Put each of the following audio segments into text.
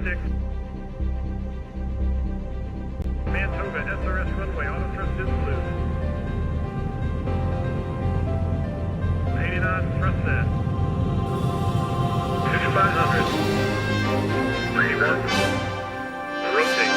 6. Man Toga, SRS runway, auto thrust is loose. 80 knots, thrust set. 5500. 31. Rotate.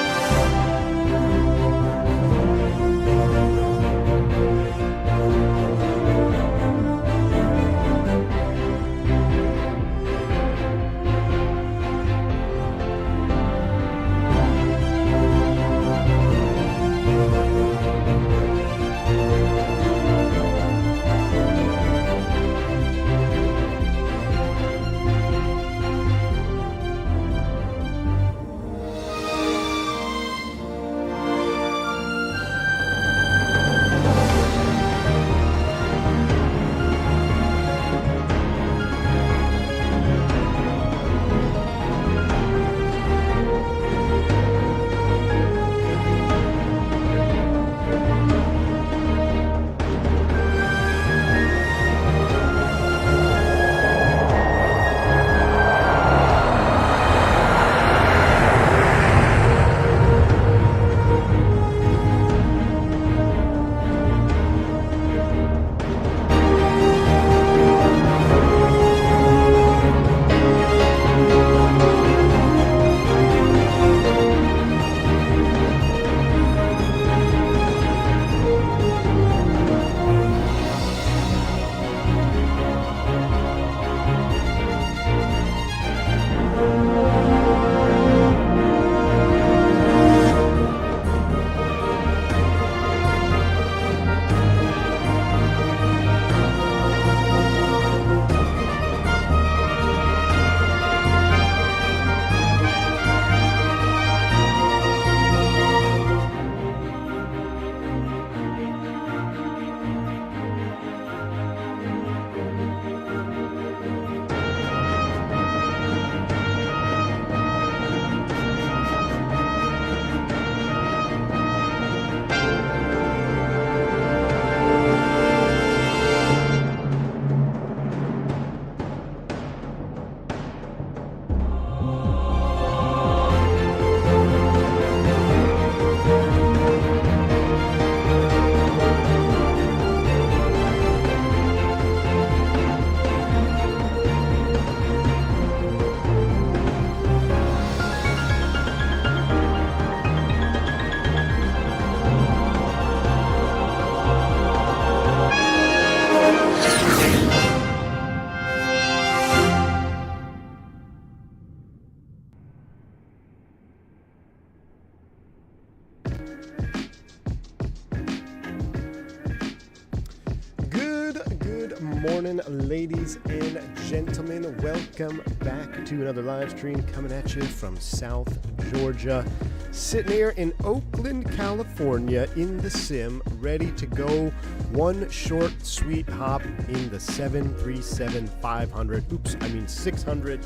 Morning, ladies and gentlemen. Welcome back to another live stream coming at you from South Georgia. Sitting here in Oakland, California in the sim, ready to go. One short, sweet hop in the 737-500. 600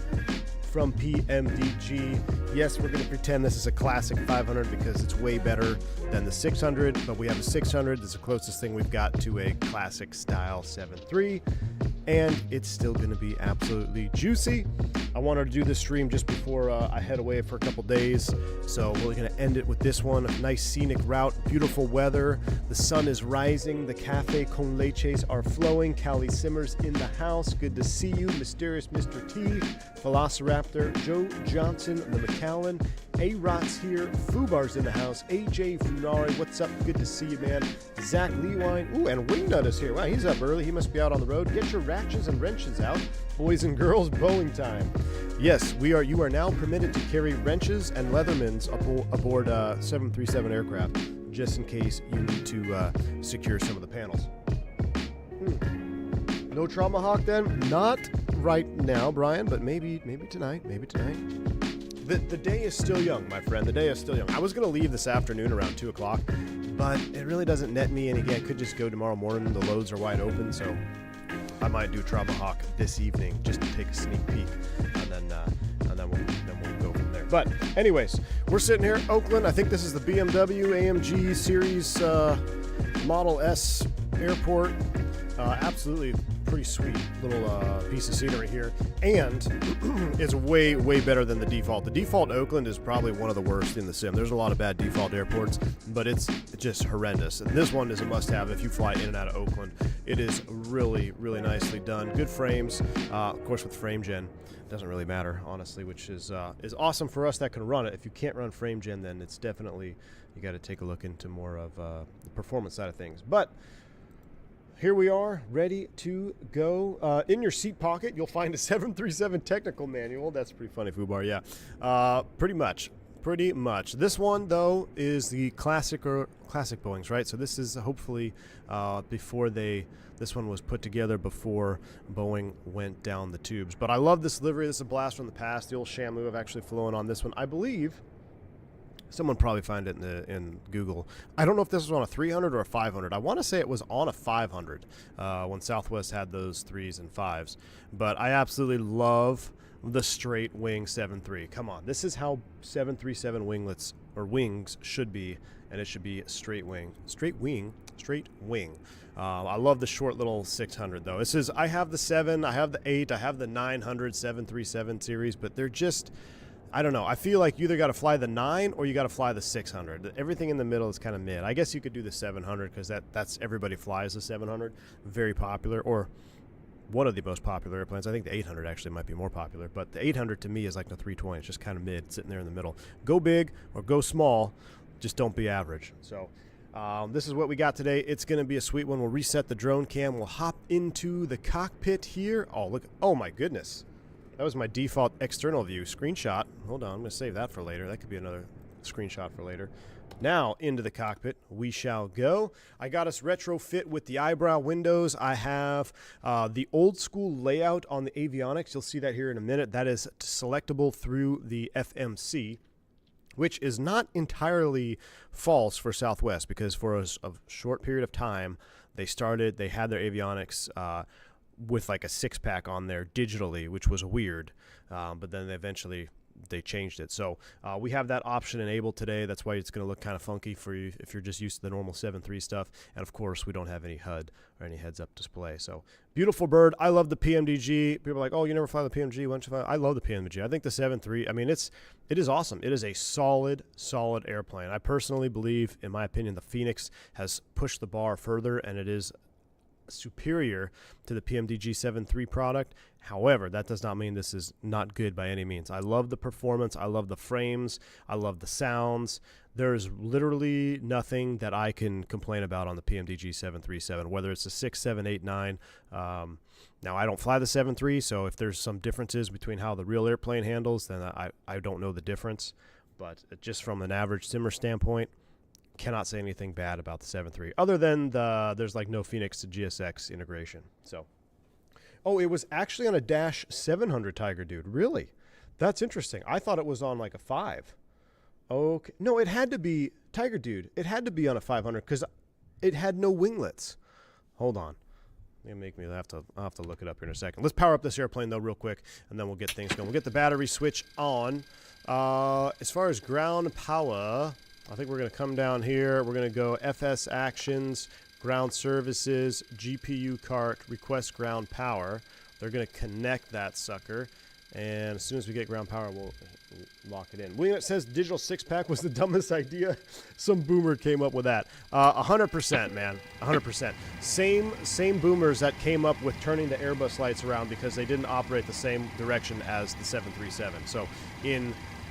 from PMDG. Yes, we're going to pretend this is a classic 500 because it's way better than the 600, but we have a 600. That's the closest thing we've got to a classic style 7.3, and it's still going to be absolutely juicy. I wanted to do this stream just before I head away for a couple days, so we're going to end it with this one. A nice scenic route, beautiful weather, the sun is rising, the cafe con leches are flowing, Callie Simmers in the house, good to see you, Mysterious Mr. T, Velociraptor, Joe Johnson, the McAllen, A-Rot's here, Fubar's in the house, AJ Funari, what's up, good to see you, man, Zach Lewine, ooh, and Wingnut is here, wow, he's up early, he must be out on the road, get your ratchets and wrenches out, boys and girls, Boeing time. Yes, you are now permitted to carry wrenches and Leathermans aboard 737 aircraft, just in case you need to secure some of the panels. No Trauma Hawk then? Not right now, Brian, but maybe tonight, The day is still young, my friend. The day is still young. I was going to leave this afternoon around 2 o'clock, but it really doesn't net me any. I could just go tomorrow morning. The loads are wide open, so I might do Trauma Hawk this evening just to take a sneak peek, and then we'll go from there. But anyways, we're sitting here, Oakland. I think this is the BMW AMG Series Model S airport. Absolutely pretty sweet little piece of scenery here, and it's way better than the default. The default Oakland is probably one of the worst in the sim. There's a lot of bad default airports, but it's just horrendous. And this one is a must-have if you fly in and out of Oakland. It is really nicely done. Good frames, of course with frame gen. Doesn't really matter, honestly, which is awesome for us that can run it. If you can't run frame gen, then it's definitely, you got to take a look into more of the performance side of things. But here we are, ready to go. In your seat pocket, you'll find a 737 technical manual. That's pretty funny, Fubar, yeah. Pretty much. This one, though, is the classic Boeings, right? So this is hopefully this one was put together before Boeing went down the tubes. But I love this livery. This is a blast from the past. The old Shamu have actually flown on this one. I believe someone probably find it in Google. I don't know if this was on a 300 or a 500. I want to say it was on a 500 when Southwest had those 3s and 5s. But I absolutely love the straight wing 7.3. Come on, this is how 737 winglets or wings should be, and it should be straight wing. I love the short little 600 though. This is, I have the 7, I have the 8, I have the 900 737 series, but they're just, I don't know. I feel like you either got to fly the 9 or you got to fly the 600. Everything in the middle is kind of mid. I guess you could do the 700 because that's everybody flies the 700. Very popular, or one of the most popular airplanes. I think the 800 actually might be more popular, but the 800 to me is like the 320. It's just kind of mid, sitting there in the middle. Go big or go small, just don't be average. So this is what we got today. It's going to be a sweet one. We'll reset the drone cam. We'll hop into the cockpit here. Oh, look. Oh, my goodness. That was my default external view screenshot. Hold on. I'm going to save that for later. That could be another screenshot for later. Now, into the cockpit we shall go. I got us retrofit with the eyebrow windows. I have the old school layout on the avionics. You'll see that here in a minute. That is selectable through the FMC, which is not entirely false for Southwest, because for a short period of time, they had their avionics with like a 6-pack on there digitally, which was weird, but then eventually they changed it. So we have that option enabled today. That's why it's going to look kind of funky for you if you're just used to the normal 7.3 stuff. And of course, we don't have any HUD or any heads-up display. So beautiful bird. I love the PMDG. People are like, oh, you never fly the PMDG. Why don't you fly? I love the PMDG. I think the 7.3, I mean, it is awesome. It is a solid airplane. I personally believe, in my opinion, the Fenix has pushed the bar further, and it is superior to the PMDG 7.3 product. However, that does not mean this is not good by any means. I love the performance. I love the frames. I love the sounds. There's literally nothing that I can complain about on the PMDG 737, whether it's a 6, 7, 8, 9. Now, I don't fly the 7.3, so if there's some differences between how the real airplane handles, then I don't know the difference. But just from an average simmer standpoint, cannot say anything bad about the 7.3, other than there's like no Fenix to GSX integration. So, oh, it was actually on a Dash 700 Tiger Dude. Really? That's interesting. I thought it was on like a 5. Okay. No, it had to be Tiger Dude. It had to be on a 500 because it had no winglets. Hold on. I'll have to look it up here in a second. Let's power up this airplane though real quick, and then we'll get things going. We'll get the battery switch on. As far as ground power, I think we're going to come down here. We're going to go FS Actions, Ground Services, GPU Cart, Request Ground Power. They're going to connect that sucker. And as soon as we get ground power, we'll lock it in. It says digital 6-pack was the dumbest idea. Some boomer came up with that. 100%, man. 100%. Same boomers that came up with turning the Airbus lights around because they didn't operate the same direction as the 737. So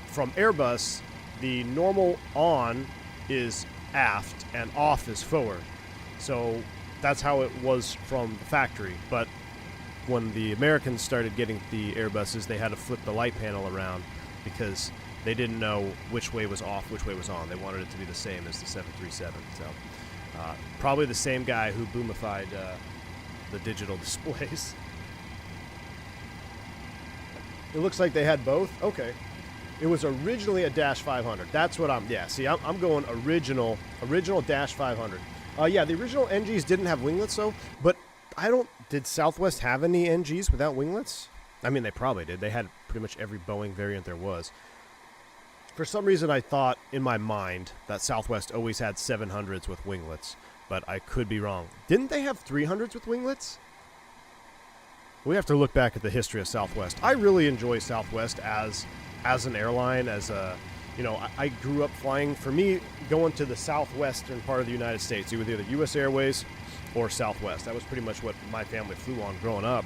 from Airbus, the normal on is aft and off is forward. So that's how it was from the factory. But when the Americans started getting the Airbuses, they had to flip the light panel around because they didn't know which way was off, which way was on. They wanted it to be the same as the 737. So probably the same guy who boomified the digital displays. It looks like they had both. Okay. It was originally a Dash 500. That's what I'm going original Dash 500. Yeah, the original NGs didn't have winglets though, but did Southwest have any NGs without winglets? I mean, they probably did. They had pretty much every Boeing variant there was. For some reason, I thought in my mind that Southwest always had 700s with winglets, but I could be wrong. Didn't they have 300s with winglets? We have to look back at the history of Southwest. I really enjoy Southwest as an airline, as a, you know, I grew up flying. For me, going to the southwestern part of the United States, it was either U.S. Airways or Southwest. That was pretty much what my family flew on growing up.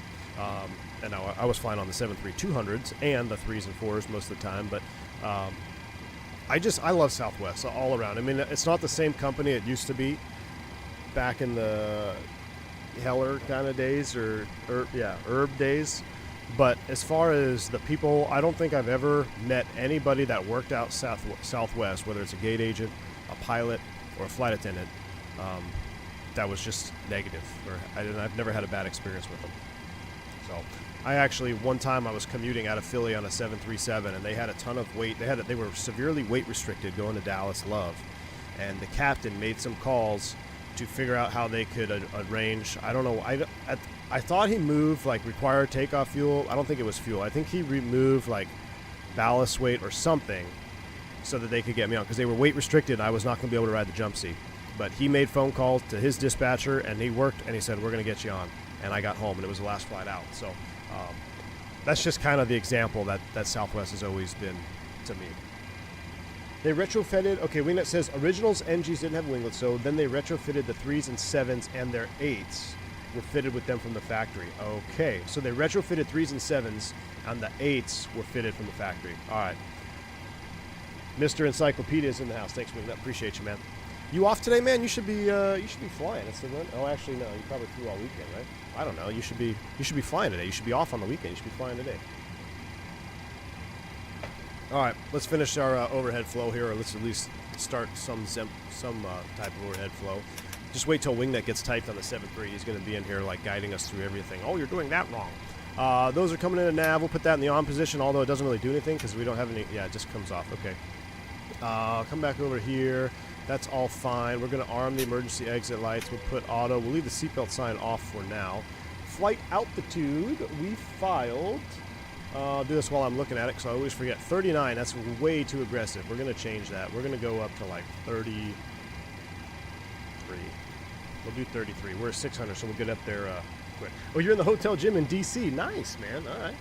And I was flying on the 737-200s and the 3s and 4s most of the time. But I love Southwest all around. I mean, it's not the same company it used to be back in the Heller kind of days, or Herb days. But as far as the people, I don't think I've ever met anybody that worked out Southwest, whether it's a gate agent, a pilot, or a flight attendant, that was just negative. I've never had a bad experience with them. So I actually, one time I was commuting out of Philly on a 737, and they had a ton of weight. They were severely weight restricted going to Dallas Love, and the captain made some calls to figure out how they could arrange. I don't know. I thought he moved like required takeoff fuel. I don't think it was fuel. I think he removed like ballast weight or something so that they could get me on, because they were weight restricted and I was not going to be able to ride the jump seat. But he made phone calls to his dispatcher and he worked, and he said, we're going to get you on. And I got home, and it was the last flight out. So that's just kind of the example that Southwest has always been to me. They retrofitted, okay, Wingnet says originals NGs didn't have winglets, so then they retrofitted the 3s and 7s, and their 8s were fitted with them from the factory. Okay, so they retrofitted 3s and 7s, and the 8s were fitted from the factory. All right. Mr. Encyclopedia is in the house. Thanks, Wingnet. Appreciate you, man. You off today, man? You should be flying. It's the one. Oh, actually, no. You probably flew all weekend, right? I don't know. You should be flying today. You should be off on the weekend. You should be flying today. All right, let's finish our overhead flow here, or let's at least start some type of overhead flow. Just wait till Wingnet gets typed on the 7.3. He's going to be in here like guiding us through everything. Oh, you're doing that wrong. Those are coming in a nav. We'll put that in the on position, although it doesn't really do anything because we don't have any. Yeah, it just comes off. Okay. Come back over here. That's all fine. We're going to arm the emergency exit lights. We'll put auto. We'll leave the seatbelt sign off for now. Flight altitude, we filed. I'll do this while I'm looking at it because I always forget. 39, that's way too aggressive. We're going to change that. We're going to go up to like 33. We'll do 33. We're at 600, so we'll get up there quick. Oh, you're in the hotel gym in D.C. Nice, man. All right.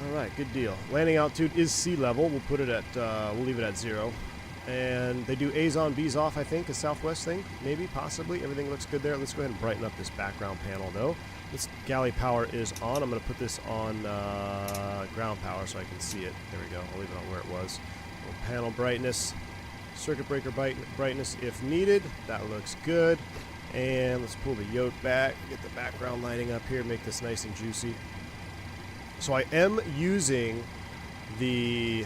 All right, good deal. Landing altitude is sea level. We'll put it at, we'll leave it at 0. And they do A's on, B's off, I think, a Southwest thing. Maybe, possibly. Everything looks good there. Let's go ahead and brighten up this background panel, though. This galley power is on. I'm going to put this on ground power so I can see it. There we go. I'll leave it on where it was. Panel brightness, circuit breaker brightness if needed. That looks good. And let's pull the yoke back, get the background lighting up here, make this nice and juicy. So I am using the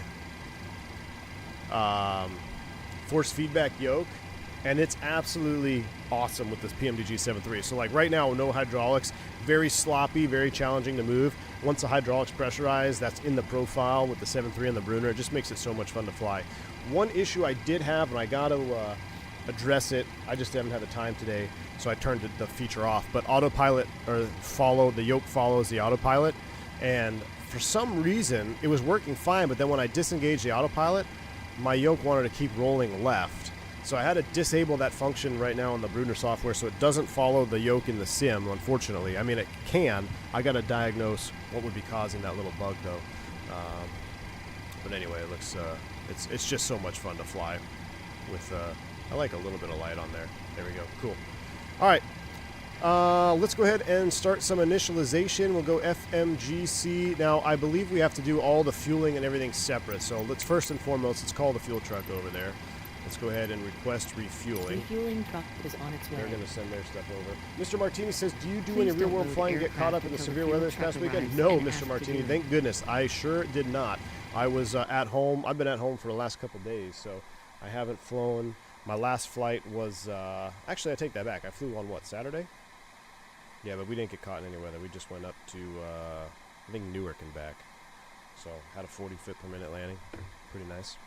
force feedback yoke, and it's absolutely awesome with this PMDG 7.3. So like right now, no hydraulics, very sloppy, very challenging to move. Once the hydraulics pressurized, that's in the profile with the 7.3 and the Bruner. It just makes it so much fun to fly. One issue I did have, and I got to address it, I just haven't had the time today, so I turned the feature off. But autopilot, or the yoke follows the autopilot, and for some reason it was working fine, but then when I disengaged the autopilot, my yoke wanted to keep rolling left. So I had to disable that function right now in the Bruner software so it doesn't follow the yoke in the sim, unfortunately. I mean, it can. I got to diagnose what would be causing that little bug, though. But anyway, it looks, it's just so much fun to fly with, I like a little bit of light on there. There we go. Cool. All right. Let's go ahead and start some initialization. We'll go FMGC. Now, I believe we have to do all the fueling and everything separate. So let's first and foremost, let's call the fuel truck over there. Let's go ahead and request refueling. Refueling truck is on its way. They're going to send their stuff over. Mr. Martini says, do you do any real-world flying and get caught up in the severe weather this past weekend? No, Mr. Martini, thank goodness. I sure did not. I was at home. I've been at home for the last couple days, so I haven't flown. My last flight was, actually, I take that back. I flew on, what, Saturday? Yeah, but we didn't get caught in any weather. We just went up to, I think, Newark and back. So, had a 40-foot per minute landing. Pretty nice.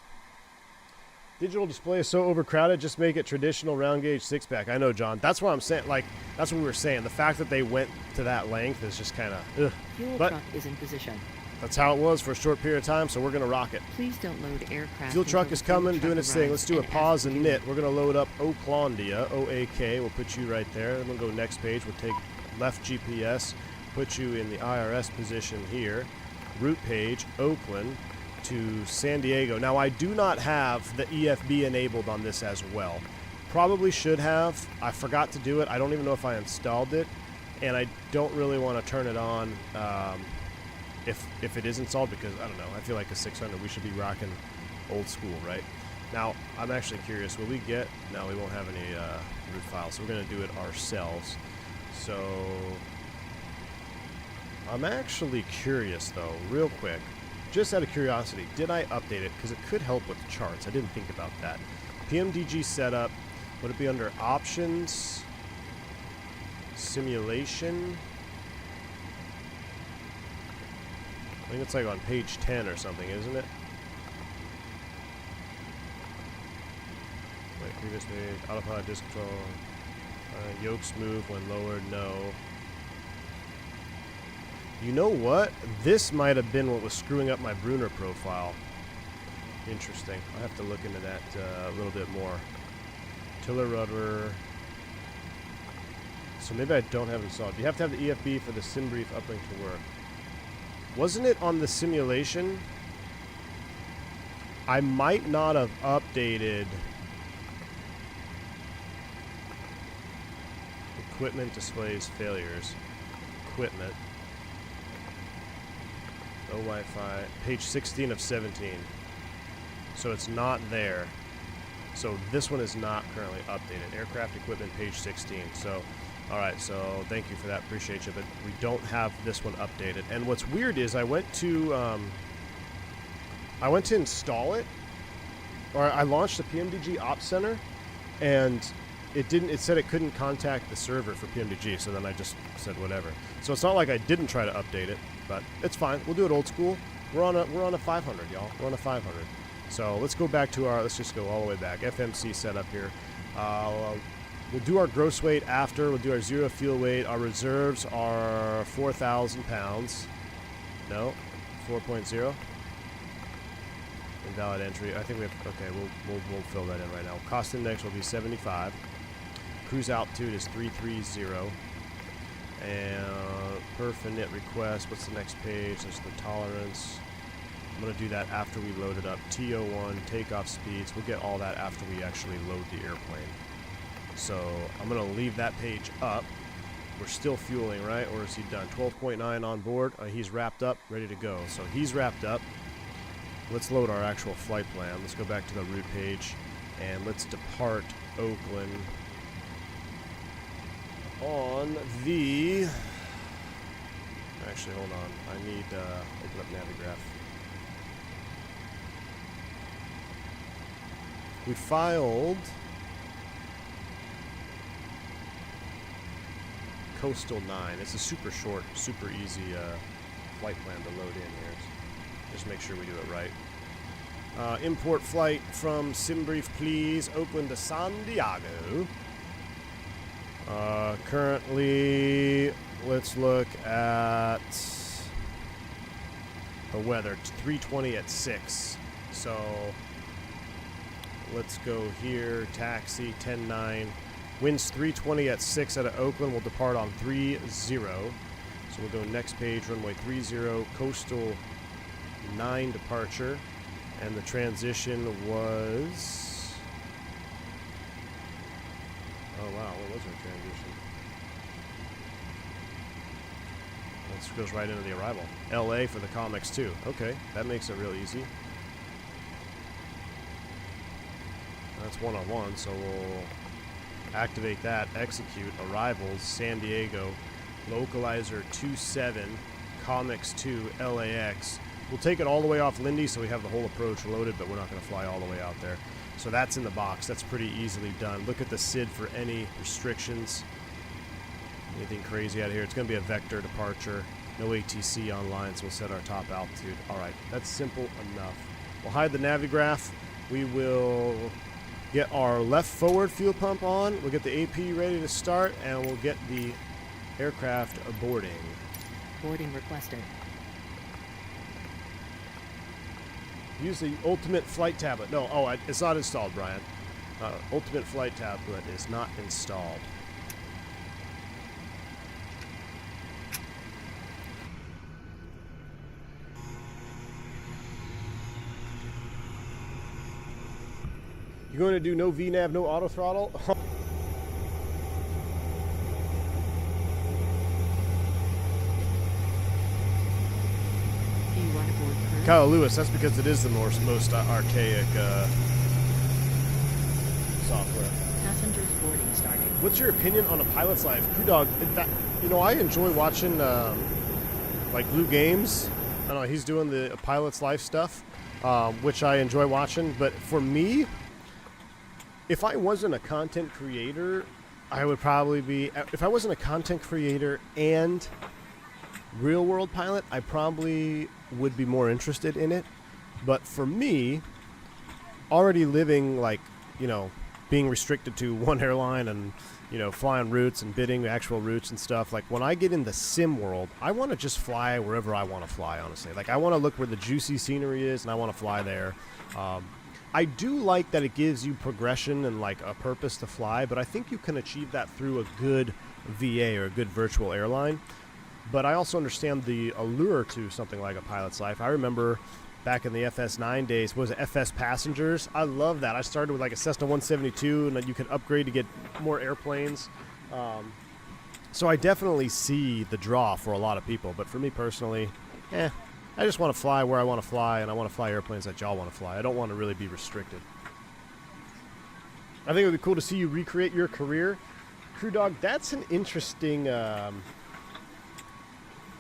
Digital display is so overcrowded, just make it traditional round gauge 6-pack. I know, John. That's what I'm saying. Like, that's what we were saying. The fact that they went to that length is just kind of, ugh. Fuel truck is in position. That's how it was for a short period of time, so we're going to rock it. Please don't load aircraft. Fuel truck is coming, doing its thing. Let's do a pause and knit. We're going to load up Oaklandia, O-A-K. We'll put you right there. Then we'll go next page. We'll take left GPS, put you in the IRS position here. Route page, Oakland to San Diego. Now, I do not have the EFB enabled on this as well. Probably should have. I forgot to do it. I don't even know if I installed it, and I don't really want to turn it on if it is installed, because, I don't know, I feel like a 600, we should be rocking old school, right? Now, I'm actually curious, will we get... No, we won't have any route files, so we're going to do it ourselves. So, I'm actually curious, though, real quick, just out of curiosity, did I update it? Because it could help with charts. I didn't think about that. PMDG setup, would it be under options, simulation? I think it's like on page 10 or something, isn't it? Wait, previous page, autopilot, disc control, yokes move when lowered, no. You know what? This might have been what was screwing up my Brunner profile. Interesting. I'll have to look into that a little bit more. Tiller rudder. So maybe I don't have it installed. You have to have the EFB for the SimBrief uplink to work. Wasn't it on the simulation? I might not have updated equipment displays failures. Equipment. No Wi-Fi. Page 16 of 17. So it's not there. So this one is not currently updated. Aircraft equipment, page 16. So, alright, so thank you for that. Appreciate you. But we don't have this one updated. And what's weird is I went to install it. Or I launched the PMDG Ops Center, and it said it couldn't contact the server for PMDG, so then I just said whatever. So it's not like I didn't try to update it, but it's fine. We'll do it old school. We're on a 500, y'all. We're on a 500. So let's go back to let's just go all the way back. FMC setup here. We'll do our gross weight after. We'll do our zero fuel weight. Our reserves are 4,000 pounds. No, 4.0. Invalid entry. I think we have. Okay, we'll fill that in right now. Cost index will be 75. Cruise altitude is 330. And per finite request. What's the next page? There's the tolerance. I'm going to do that after we load it up. TO1, takeoff speeds. We'll get all that after we actually load the airplane. So I'm going to leave that page up. We're still fueling, right? Or is he done? 12.9 on board. He's wrapped up, ready to go. So he's wrapped up. Let's load our actual flight plan. Let's go back to the route page, and let's depart Oakland on the... Actually, hold on. I need open up Navigraph. We filed Coastal 9. It's a super short, super easy flight plan to load in here. Just make sure we do it right. Import flight from SimBrief, please. Oakland to San Diego. Currently, let's look at the weather. It's 320 at 6. So let's go here. Taxi 10-9. Winds 320 at 6 out of Oakland. We'll depart on 30. So we'll go next page. Runway 30. Coastal 9 departure. And the transition was... Oh, wow. What was our transition? This goes right into the arrival. LA for the comics, too. Okay, that makes it real easy. That's one-on-one, so we'll activate that. Execute. Arrivals. San Diego. Localizer 27. Comics 2. LAX. We'll take it all the way off Lindy so we have the whole approach loaded, but we're not going to fly all the way out there. So that's in the box. That's pretty easily done. Look at the SID for any restrictions. Anything crazy out here. It's going to be a vector departure. No ATC online, so we'll set our top altitude. All right, that's simple enough. We'll hide the Navigraph. We will get our left forward fuel pump on. We'll get the AP ready to start, and we'll get the aircraft boarding. Boarding requested. Use the Ultimate Flight Tablet. No, it's not installed, Brian. Ultimate Flight Tablet is not installed. going to do no VNav, no auto throttle? Do you want to board crew? Kyle Lewis, that's because it is the most archaic software. Passengers boarding starting. What's your opinion on a pilot's life? Crew Dog, I enjoy watching like Blue Games. I don't know, he's doing the pilot's life stuff, which I enjoy watching. But for me, if I wasn't a content creator, I would probably be, if I wasn't a content creator and real world pilot, I probably would be more interested in it. But for me, already living like, being restricted to one airline and, flying routes and bidding actual routes and stuff, like when I get in the sim world, I want to just fly wherever I want to fly, honestly. Like I want to look where the juicy scenery is and I want to fly there. I do like that it gives you progression and like a purpose to fly, but I think you can achieve that through a good VA or a good virtual airline. But I also understand the allure to something like a pilot's life. I remember back in the FS9 days, was it FS Passengers? I love that. I started with like a Cessna 172, and then you could upgrade to get more airplanes. So I definitely see the draw for a lot of people. But for me personally, I just want to fly where I want to fly, and I want to fly airplanes that y'all want to fly. I don't want to really be restricted. I think it would be cool to see you recreate your career. Crew Dog, that's an interesting...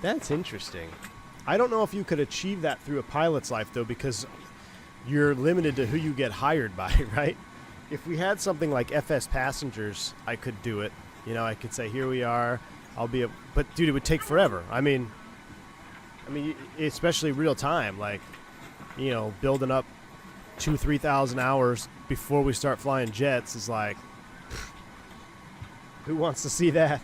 That's interesting. I don't know if you could achieve that through a pilot's life, though, because you're limited to who you get hired by, right? If we had something like FS Passengers, I could do it. I could say, here we are. But, dude, it would take forever. I mean, especially real time, like, building up 2,000-3,000 hours before we start flying jets is like, who wants to see that?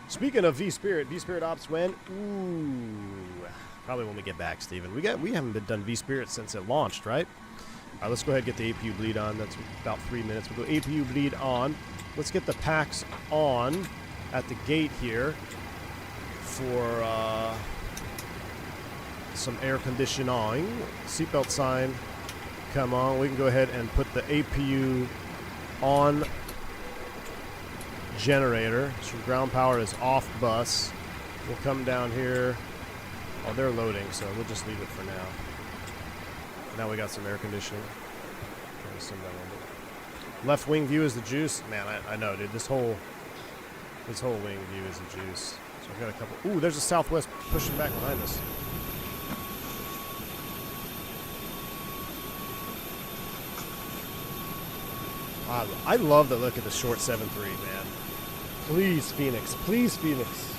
Speaking of V-Spirit Ops when? Ooh, probably when we get back, Steven. We haven't done V-Spirit since it launched, right? All right, let's go ahead and get the APU bleed on. That's about 3 minutes. We'll go APU bleed on. Let's get the packs on at the gate here for some air conditioning. Seatbelt sign. Come on. We can go ahead and put the APU on generator. So ground power is off bus. We'll come down here. Oh, they're loading, so we'll just leave it for now. Now we got some air conditioning. Left wing view is the juice. Man, I know, dude. This whole wing view is the juice. So I've got a couple. Ooh, there's a Southwest pushing back behind us. I love the look of the short 7.3, man. Please, Phoenix. Please, Phoenix.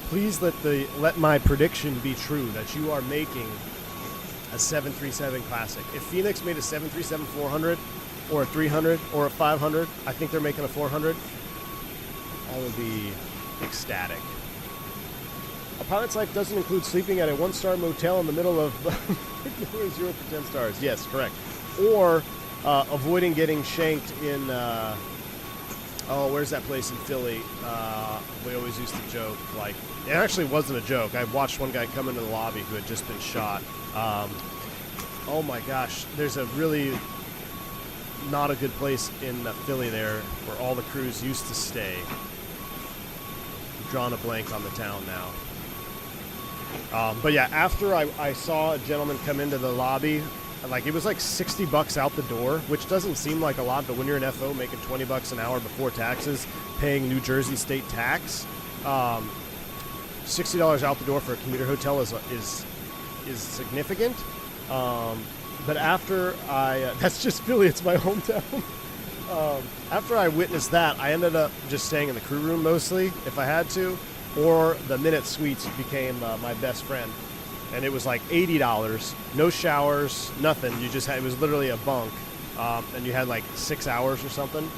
Please let my prediction be true that you are making a 737 Classic. If Phoenix made a 737-400 or a 300 or a 500, I think they're making a 400. I would be ecstatic. A pilot's life doesn't include sleeping at a one-star motel in the middle of 0 to 10 stars. Yes, correct. Or avoiding getting shanked in... where's that place in Philly? We always used to joke, like, it actually wasn't a joke. I watched one guy come into the lobby who had just been shot. Oh my gosh, there's a really not a good place in Philly there where all the crews used to stay. I'm drawing a blank on the town now. But yeah, after I saw a gentleman come into the lobby, like, it was like $60 out the door, which doesn't seem like a lot, but when you're an FO making $20 an hour before taxes, paying New Jersey state tax, $60 out the door for a commuter hotel is significant. But after that's just Philly, it's my hometown. After I witnessed that, I ended up just staying in the crew room mostly, if I had to, or the Minute Suites became my best friend. And it was like $80, no showers, nothing. It was literally a bunk, and you had like 6 hours or something.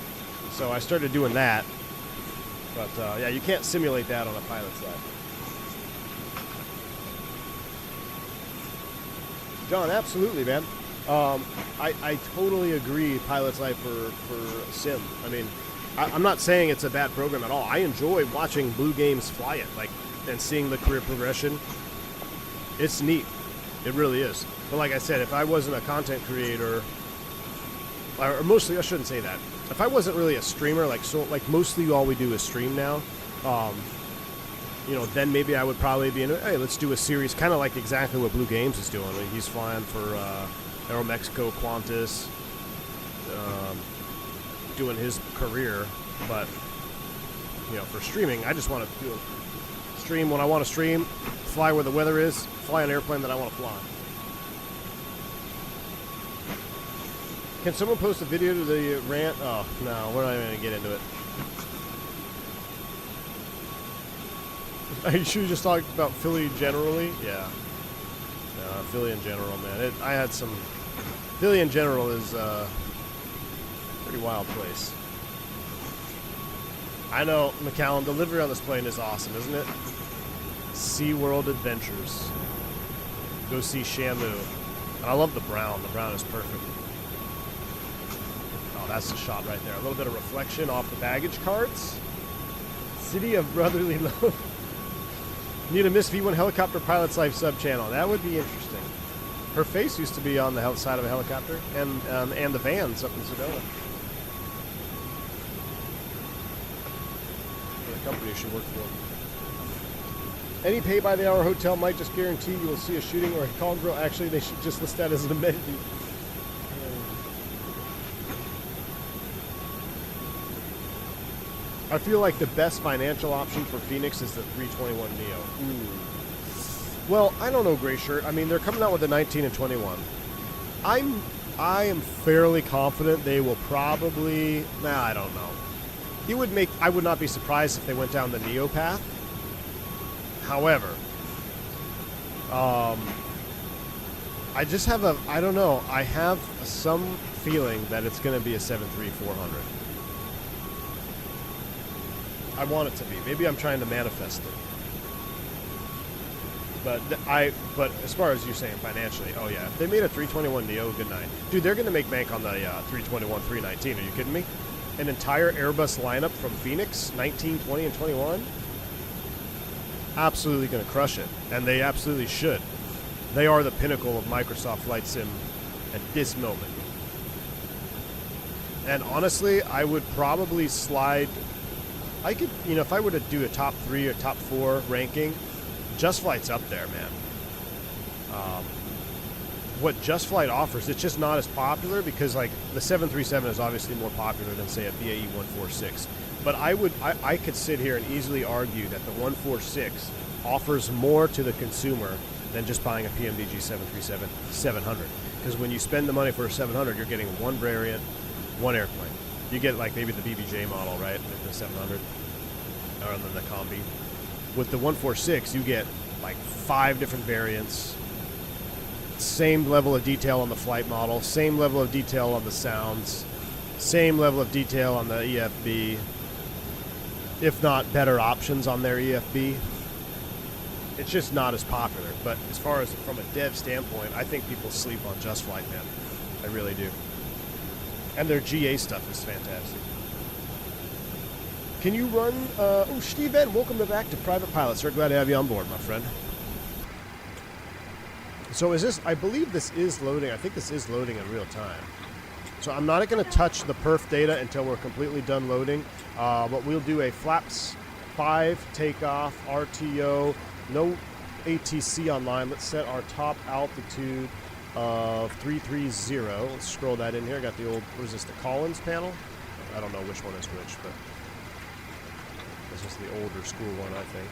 So I started doing that. But yeah, you can't simulate that on a pilot's life. John, absolutely, man. I totally agree. Pilot's life for sim. I mean, I'm not saying it's a bad program at all. I enjoy watching Blue Games fly it, like, and seeing the career progression. It's neat. It really is. But like I said, if I wasn't a content creator, or mostly, I shouldn't say that. If I wasn't really a streamer, like mostly all we do is stream now, you know, then maybe I would probably be in it. Hey, let's do a series, kind of like exactly what Blue Games is doing. I mean, he's flying for Aeromexico, Qantas, doing his career. But, you know, for streaming, I just want to do a stream when I want to stream, fly where the weather is, fly an airplane that I want to fly. Can someone post a video to the rant? Oh, no, we're not even going to get into it. Are you sure you just talked about Philly generally? Yeah. Philly in general, man. I had some... Philly in general is a pretty wild place. I know, McCallum, delivery on this plane is awesome, isn't it? SeaWorld Adventures. Go see Shamu. And I love the brown. The brown is perfect. Oh, that's the shot right there. A little bit of reflection off the baggage cards. City of Brotherly Love. Need a Miss V1 Helicopter Pilot's Life sub-channel. That would be interesting. Her face used to be on the side of a helicopter, and the vans up in Sedona. The company she worked for. Any pay-by-the-hour hotel might just guarantee you will see a shooting or a call girl. Actually, they should just list that as an amenity. I feel like the best financial option for Fenix is the 321 Neo. Ooh. Well, I don't know, Gray Shirt. I mean, they're coming out with the 19 and 21. I am fairly confident they will probably... Nah, I don't know. I would not be surprised if they went down the Neo path. However, I just have I don't know. I have some feeling that it's going to be a 737-400. I want it to be. Maybe I'm trying to manifest it. But as far as you're saying financially, oh yeah, if they made a 321 Neo, good night. Dude, they're going to make bank on the 321, 319. Are you kidding me? An entire Airbus lineup from Fenix, 19, 20, and 21? Absolutely going to crush it. And they absolutely should. They are the pinnacle of Microsoft Flight Sim at this moment. And honestly, I would probably slide... I could, you know, if I were to do a top 3 or top 4 ranking, Just Flight's up there, man. What Just Flight offers, it's just not as popular because, like, the 737 is obviously more popular than, say, a BAE 146. But I could sit here and easily argue that the 146 offers more to the consumer than just buying a PMDG 737-700. Because when you spend the money for a 700, you're getting one variant, one airplane. You get, like, maybe the BBJ model, right, with the 700, or then the Combi. With the 146, you get, like, 5 different variants, same level of detail on the flight model, same level of detail on the sounds, same level of detail on the EFB, if not better options on their EFB. It's just not as popular. But as far as from a dev standpoint, I think people sleep on Just Flight, man. I really do. And their GA stuff is fantastic. Can you run... oh, Steve Ed, welcome back to Private Pilot, sir. Glad to have you on board, my friend. So is this... I believe this is loading. I think this is loading in real time. So I'm not going to touch the perf data until we're completely done loading. But we'll do a flaps 5 takeoff, RTO, no ATC online. Let's set our top altitude of 330. Let's scroll that in here. Got the old, what is this, the Collins panel? I don't know which one is which, but this is the older school one, I think.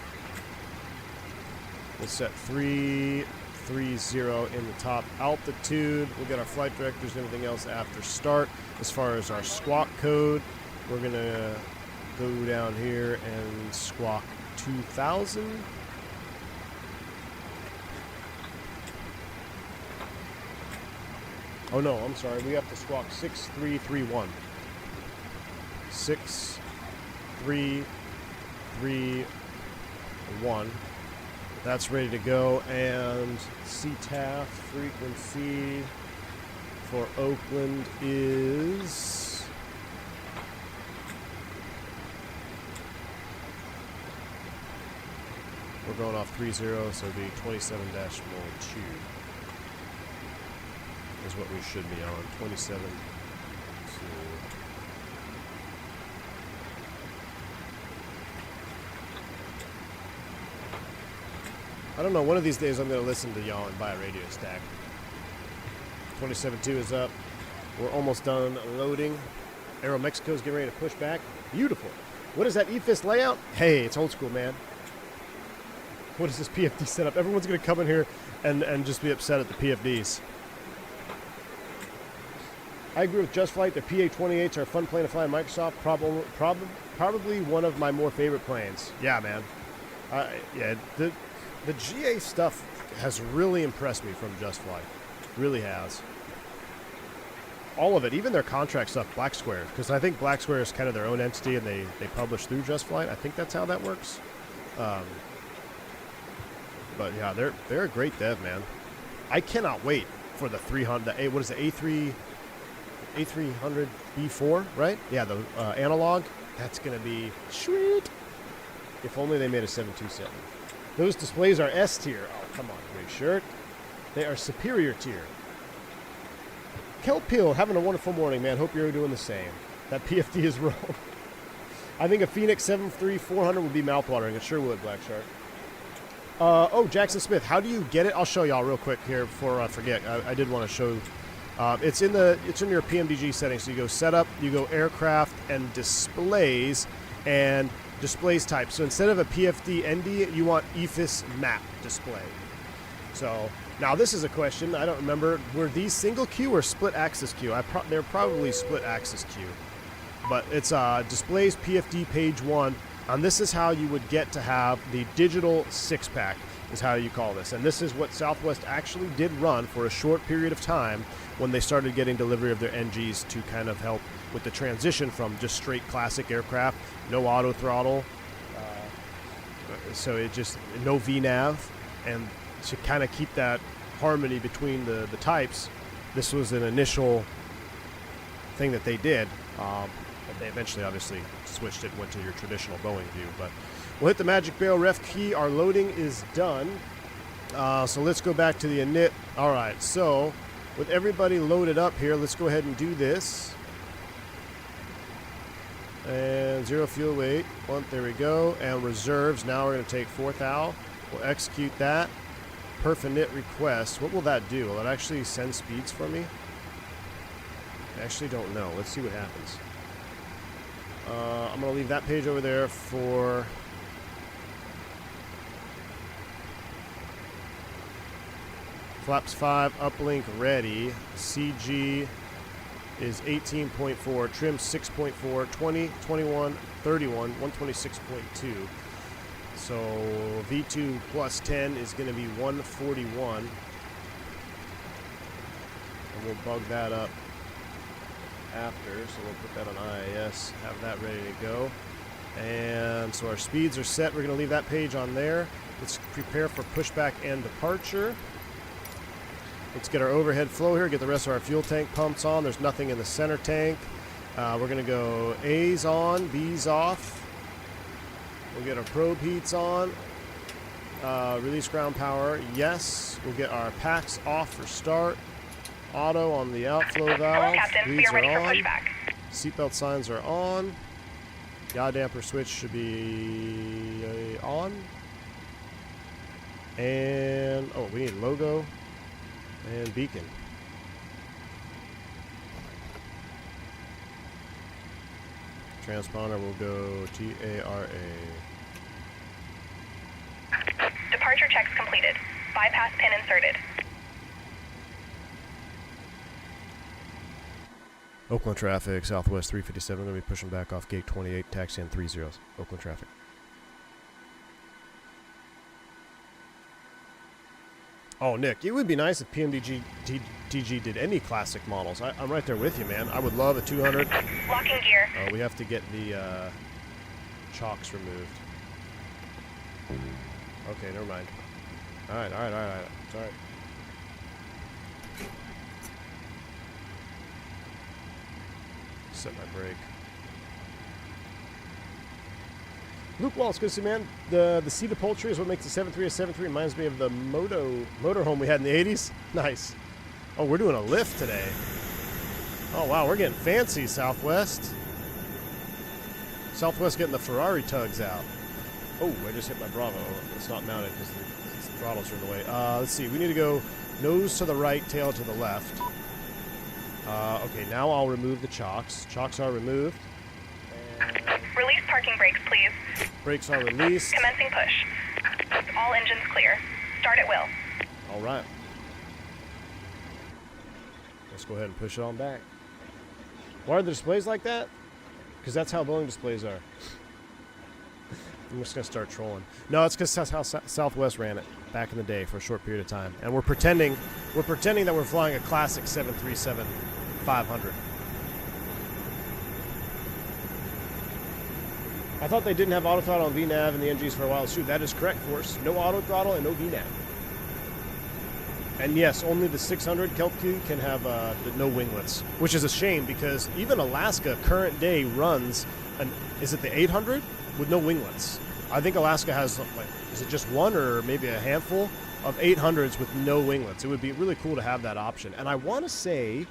We'll set 330 in the top altitude. We'll get our flight directors and everything else after start. As far as our squawk code, we're going to go down here and squawk 2000. Oh no, I'm sorry. We have to squawk 6331. 6331. That's ready to go. And CTAF frequency for Oakland is... We're going off 30, so it'll be 27-2. Is what we should be on. 27. I don't know, one of these days I'm going to listen to y'all and buy a radio stack. 27.2 is up. We're almost done loading. Aero Mexico's getting ready to push back. Beautiful. What is that EFIS layout? Hey, it's old school, man. What is this PFD setup? Everyone's going to come in here and just be upset at the PFDs. I agree with Just Flight. The PA-28s are a fun plane to fly in Microsoft. Probably one of my more favorite planes. Yeah, man. Yeah, the GA stuff has really impressed me from Just Flight. Really has. All of it, even their contract stuff, Black Square, because I think Black Square is kind of their own entity and they publish through Just Flight. I think that's how that works. But yeah, they're a great dev, man. I cannot wait for the 300. What is it? A300 B4, right? Yeah, the analog. That's gonna be sweet. If only they made a 727. Those displays are S tier. Oh, come on, gray shirt. They are superior tier. Kelpill, having a wonderful morning, man. Hope you're doing the same. That PFD is wrong. I think a Fenix 73400 would be mouthwatering. It sure would, Black Shark. Oh, Jackson Smith, how do you get it? I'll show y'all real quick here before I forget. I did want to show. It's in your PMDG settings. So you go setup, you go aircraft and displays, and displays type. So instead of a PFD ND, you want EFIS map display. So now this is a question. I don't remember. Were these single queue or split axis queue? They're probably split axis queue. But it's displays PFD page 1. And this is how you would get to have the digital 6-pack is how you call this. And this is what Southwest actually did run for a short period of time when they started getting delivery of their NGs to kind of help with the transition from just straight classic aircraft, no auto throttle, so it just no VNAV, and to kind of keep that harmony between the types, this was an initial thing that they did. And they eventually obviously switched it and went to your traditional Boeing view. But we'll hit the magic barrel ref key. Our loading is done. So let's go back to the init. All right, so with everybody loaded up here, let's go ahead and do this. And 0 fuel weight. There we go. And reserves. Now we're going to take 4th hour. We'll execute that. Perf init request. What will that do? Will it actually send speeds for me? I actually don't know. Let's see what happens. I'm going to leave that page over there for flaps 5, uplink ready. CG is 18.4, trim 6.4, 20, 21, 31, 126.2. So V2 plus 10 is going to be 141. And we'll bug that up after, so we'll put that on IAS, have that ready to go. And so our speeds are set. We're going to leave that page on there. Let's prepare for pushback and departure. Let's get our overhead flow here, get the rest of our fuel tank pumps on. There's nothing in the center tank. We're going to go A's on, B's off. We'll get our probe heats on. Release ground power, yes. We'll get our packs off for start. Auto on the outflow valve. Captain, we are ready for pushback. Seatbelt signs are on. Yaw damper switch should be on. And, oh, we need logo and beacon. Transponder will go TARA. Departure checks completed. Bypass pin inserted. Oakland traffic, Southwest 357. Going to be pushing back off gate 28, taxi in 30. Oakland traffic. Oh, Nick, it would be nice if PMDG did any classic models. I'm right there with you, man. I would love a 200. Locking gear. We have to get the chocks removed. Okay, never mind. All right. It's all right. Set my brake. Luke Wallace, good to see you, man. The seat upholstery is what makes the 73 a 73. Reminds me of the motorhome we had in the 80s. Nice. Oh, we're doing a lift today. Oh, wow, we're getting fancy, Southwest. Southwest getting the Ferrari tugs out. Oh, I just hit my Bravo. It's not mounted because the throttles are in the way. Let's see. We need to go nose to the right, tail to the left. Okay, now I'll remove the chocks. Chocks are removed. Release parking brakes, please. Brakes are released. Commencing push. All engines clear. Start at will. All right. Let's go ahead and push it on back. Why are the displays like that? Because that's how Boeing displays are. I'm just going to start trolling. No, it's because that's how Southwest ran it back in the day for a short period of time. And we're pretending that we're flying a classic 737-500. I thought they didn't have auto throttle and VNAV in the NGs for a while. Shoot, that is correct, Force. No auto throttle and no VNAV. And yes, only the 600 Kelpie can have no winglets, which is a shame because even Alaska current day runs is it the 800 with no winglets? I think Alaska has like, is it just one or maybe a handful of 800s with no winglets? It would be really cool to have that option. And I want to say,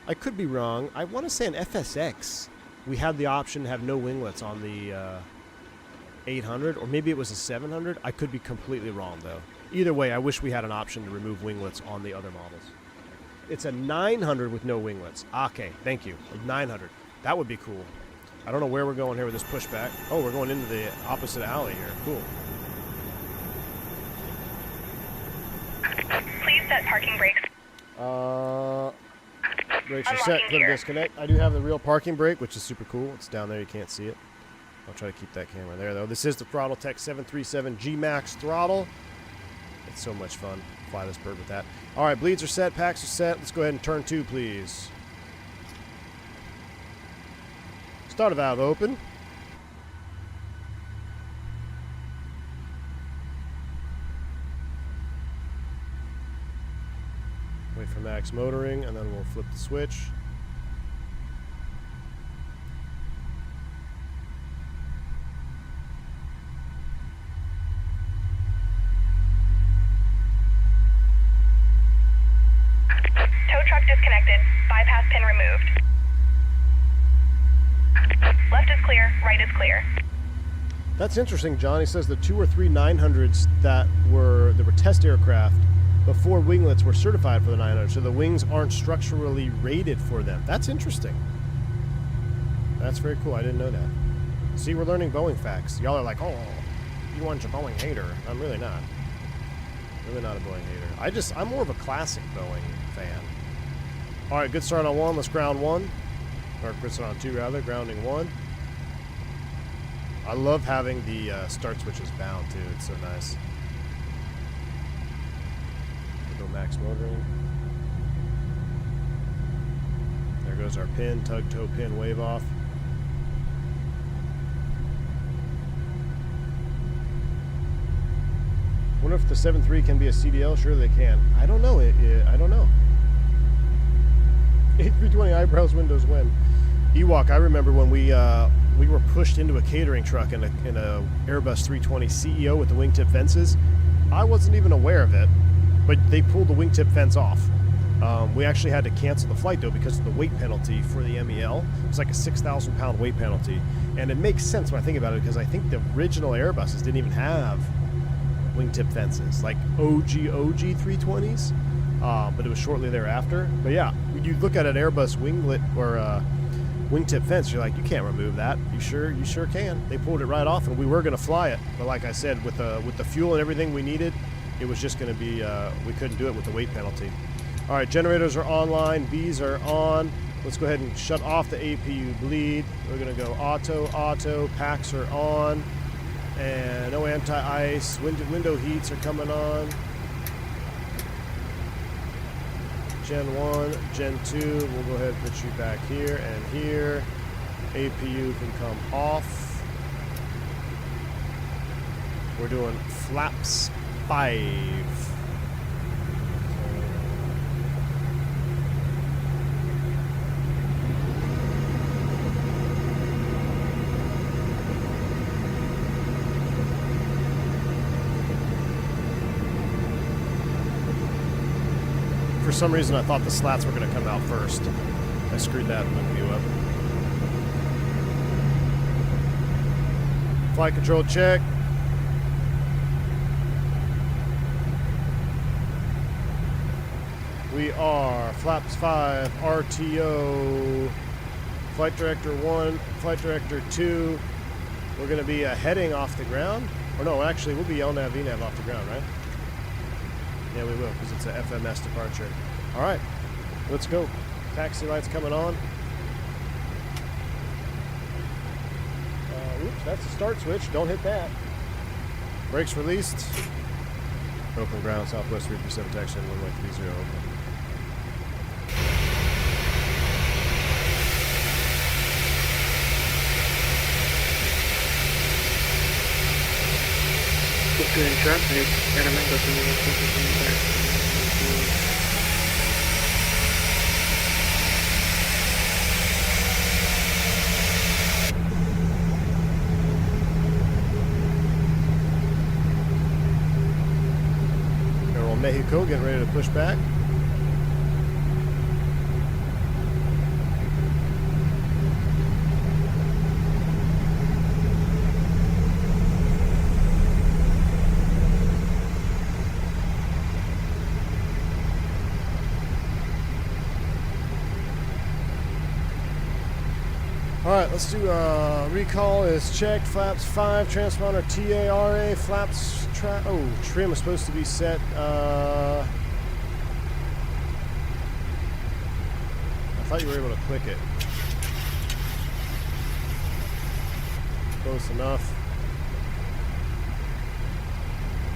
I could be wrong, I want to say an FSX we had the option to have no winglets on the 800, or maybe it was a 700. I could be completely wrong though. Either way, I wish we had an option to remove winglets on the other models. It's a 900 with no winglets. Okay, thank you. A 900. That would be cool. I don't know where we're going here with this pushback. Oh, we're going into the opposite alley here. Cool. Please set parking brakes. Brakes are set. Go to disconnect. I do have the real parking brake, which is super cool. It's down there. You can't see it. I'll try to keep that camera there, though. This is the Throttletek 737 G Max throttle. It's so much fun to fly this bird with that. All right, bleeds are set. Packs are set. Let's go ahead and turn 2, please. Starter valve open. Wait for max motoring, and then we'll flip the switch. Tow truck disconnected. Bypass pin removed. Left is clear, right is clear. That's interesting, John. He says the 2 or 3 900s that were test aircraft before winglets were certified for the 900, so the wings aren't structurally rated for them. That's interesting. That's very cool. I didn't know that. See, we're learning Boeing facts. Y'all are like, oh, you want a Boeing hater. I'm really not. Really not a Boeing hater. I'm more of a classic Boeing fan. All right, good start on 1. Let's ground 1. Or good start on 2, rather. Grounding 1. I love having the start switches bound, too. It's so nice. Go max motoring. There goes our pin. Tug toe pin wave off. Wonder if the 7.3 can be a CDL? Sure they can. I don't know. I don't know. A320 eyebrows windows when? Ewok, I remember when we were pushed into a catering truck in a Airbus 320 CEO with the wingtip fences. I wasn't even aware of it, but they pulled the wingtip fence off. We actually had to cancel the flight though because of the weight penalty for the MEL. It was like a 6,000 pound weight penalty, and it makes sense when I think about it because I think the original Airbuses didn't even have wingtip fences, like OG 320s, but it was shortly thereafter. But yeah, when you look at an Airbus winglet or wingtip fence, you're like, you can't remove that. You sure can. They pulled it right off, and we were going to fly it, but like I said, with the fuel and everything we needed, it was just going to be we couldn't do it with the weight penalty. All right, generators are online, B's are on. Let's go ahead and shut off the APU bleed. We're going to go auto, packs are on. And no anti-ice. Window heats are coming on. Gen 1, Gen 2. We'll go ahead and put you back here and here. APU can come off. We're doing flaps 5. For some reason I thought the slats were going to come out first. I screwed that view up. Flight control check. We are flaps 5, RTO, flight director 1, flight director 2. We're going to be heading off the ground. Or no, actually, we'll be LNAV, VNAV off the ground, right? Yeah, we will, because it's a FMS departure. All right, let's go. Taxi lights coming on. Oops, that's the start switch. Don't hit that. Brakes released. Open ground, Southwest 337 taxi, runway 30 open. Good in traffic, Airline doesn't even focus on that. Airline Mexico getting ready to push back. Alright, let's do recall is checked, flaps 5, transponder TARA, flaps, trim is supposed to be set, I thought you were able to click it. Close enough.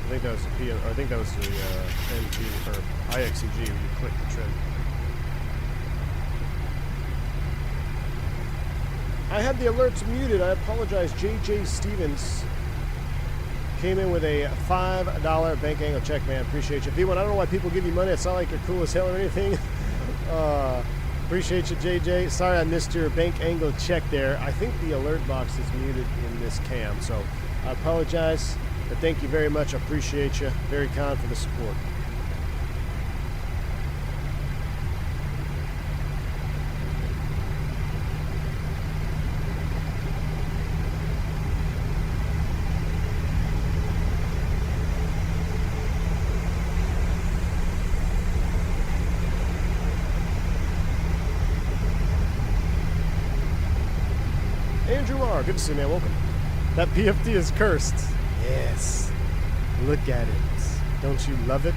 I think that was the PM, or I think that was the NG, or IXEG when you click the trim. I had the alerts muted. I apologize. JJ Stevens came in with a $5 bank angle check, man. Appreciate you. V1, I don't know why people give you money. It's not like you're cool as hell or anything. Appreciate you, JJ. Sorry I missed your bank angle check there. I think the alert box is muted in this cam, so I apologize. But thank you very much. I appreciate you. Very kind for the support. Andrew R., good to see you, man. Welcome. That PFD is cursed. Yes. Look at it. Don't you love it?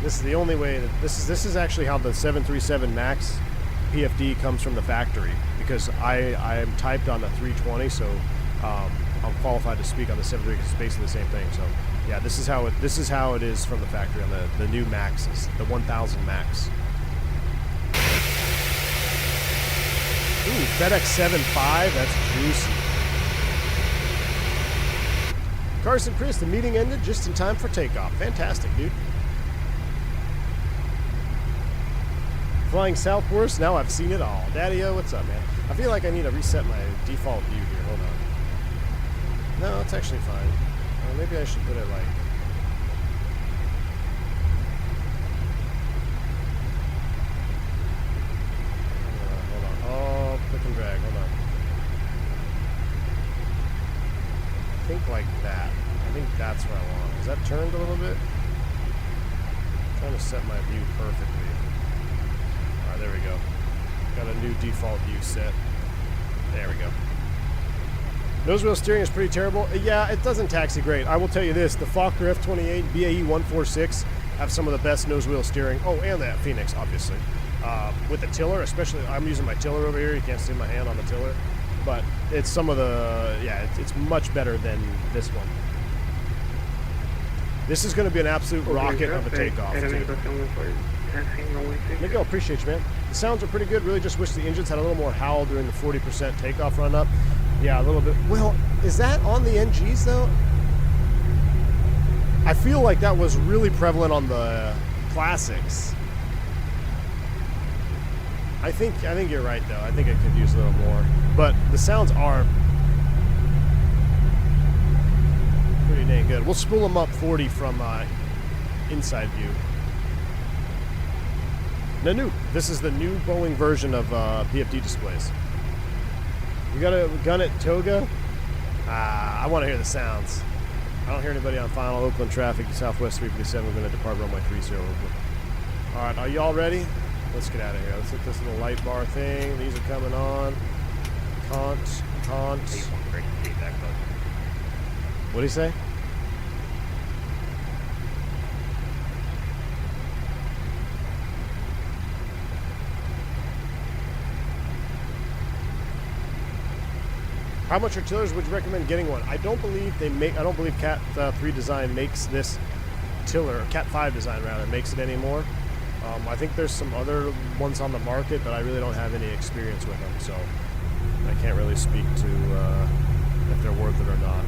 This is the only way that this is actually how the 737 MAX PFD comes from the factory, because I am typed on the 320, so I'm qualified to speak on the 737 because it's basically the same thing. So yeah, this is how it is from the factory on the new Maxes, the 1000 Max. Ooh, FedEx 7.5, that's juicy. Carson Chris, the meeting ended just in time for takeoff. Fantastic, dude. Flying southwards, now I've seen it all. Daddy-o, what's up, man? I feel like I need to reset my default view here. Hold on. No, it's actually fine. Maybe I should put it like... Click and drag, hold on. I think like that. I think that's what I want. Is that turned a little bit? I'm trying to set my view perfectly. Alright, there we go. Got a new default view set. There we go. Nose wheel steering is pretty terrible. Yeah, it doesn't taxi great. I will tell you this, the Fokker F28 BAE 146 have some of the best nose wheel steering. Oh, and that Fenix, obviously. With the tiller, especially, I'm using my tiller over here. You can't see my hand on the tiller, but it's some of the, yeah, it's much better than this one. This is going to be an absolute rocket of a takeoff, too. Miguel, appreciate you, man. The sounds are pretty good. Really just wish the engines had a little more howl during the 40% takeoff run up. Yeah, a little bit. Well, is that on the NGs, though? I feel like that was really prevalent on the classics. I think you're right, though. I think it could use a little more. But the sounds are pretty dang good. We'll spool them up 40 from inside view. Nanook. This is the new Boeing version of PFD displays. We got a gun at Toga. I want to hear the sounds. I don't hear anybody on final. Oakland traffic, Southwest 357. We're going to depart runway 30 Oakland. All right, are y'all ready? Let's get out of here. Let's hit this little light bar thing. These are coming on. Cont. What do you say? How much artillers would you recommend getting one? I don't believe they make. I don't believe Cat 3 design makes this tiller, or Cat 5 design rather, makes it anymore. I think there's some other ones on the market, but I really don't have any experience with them, so I can't really speak to if they're worth it or not.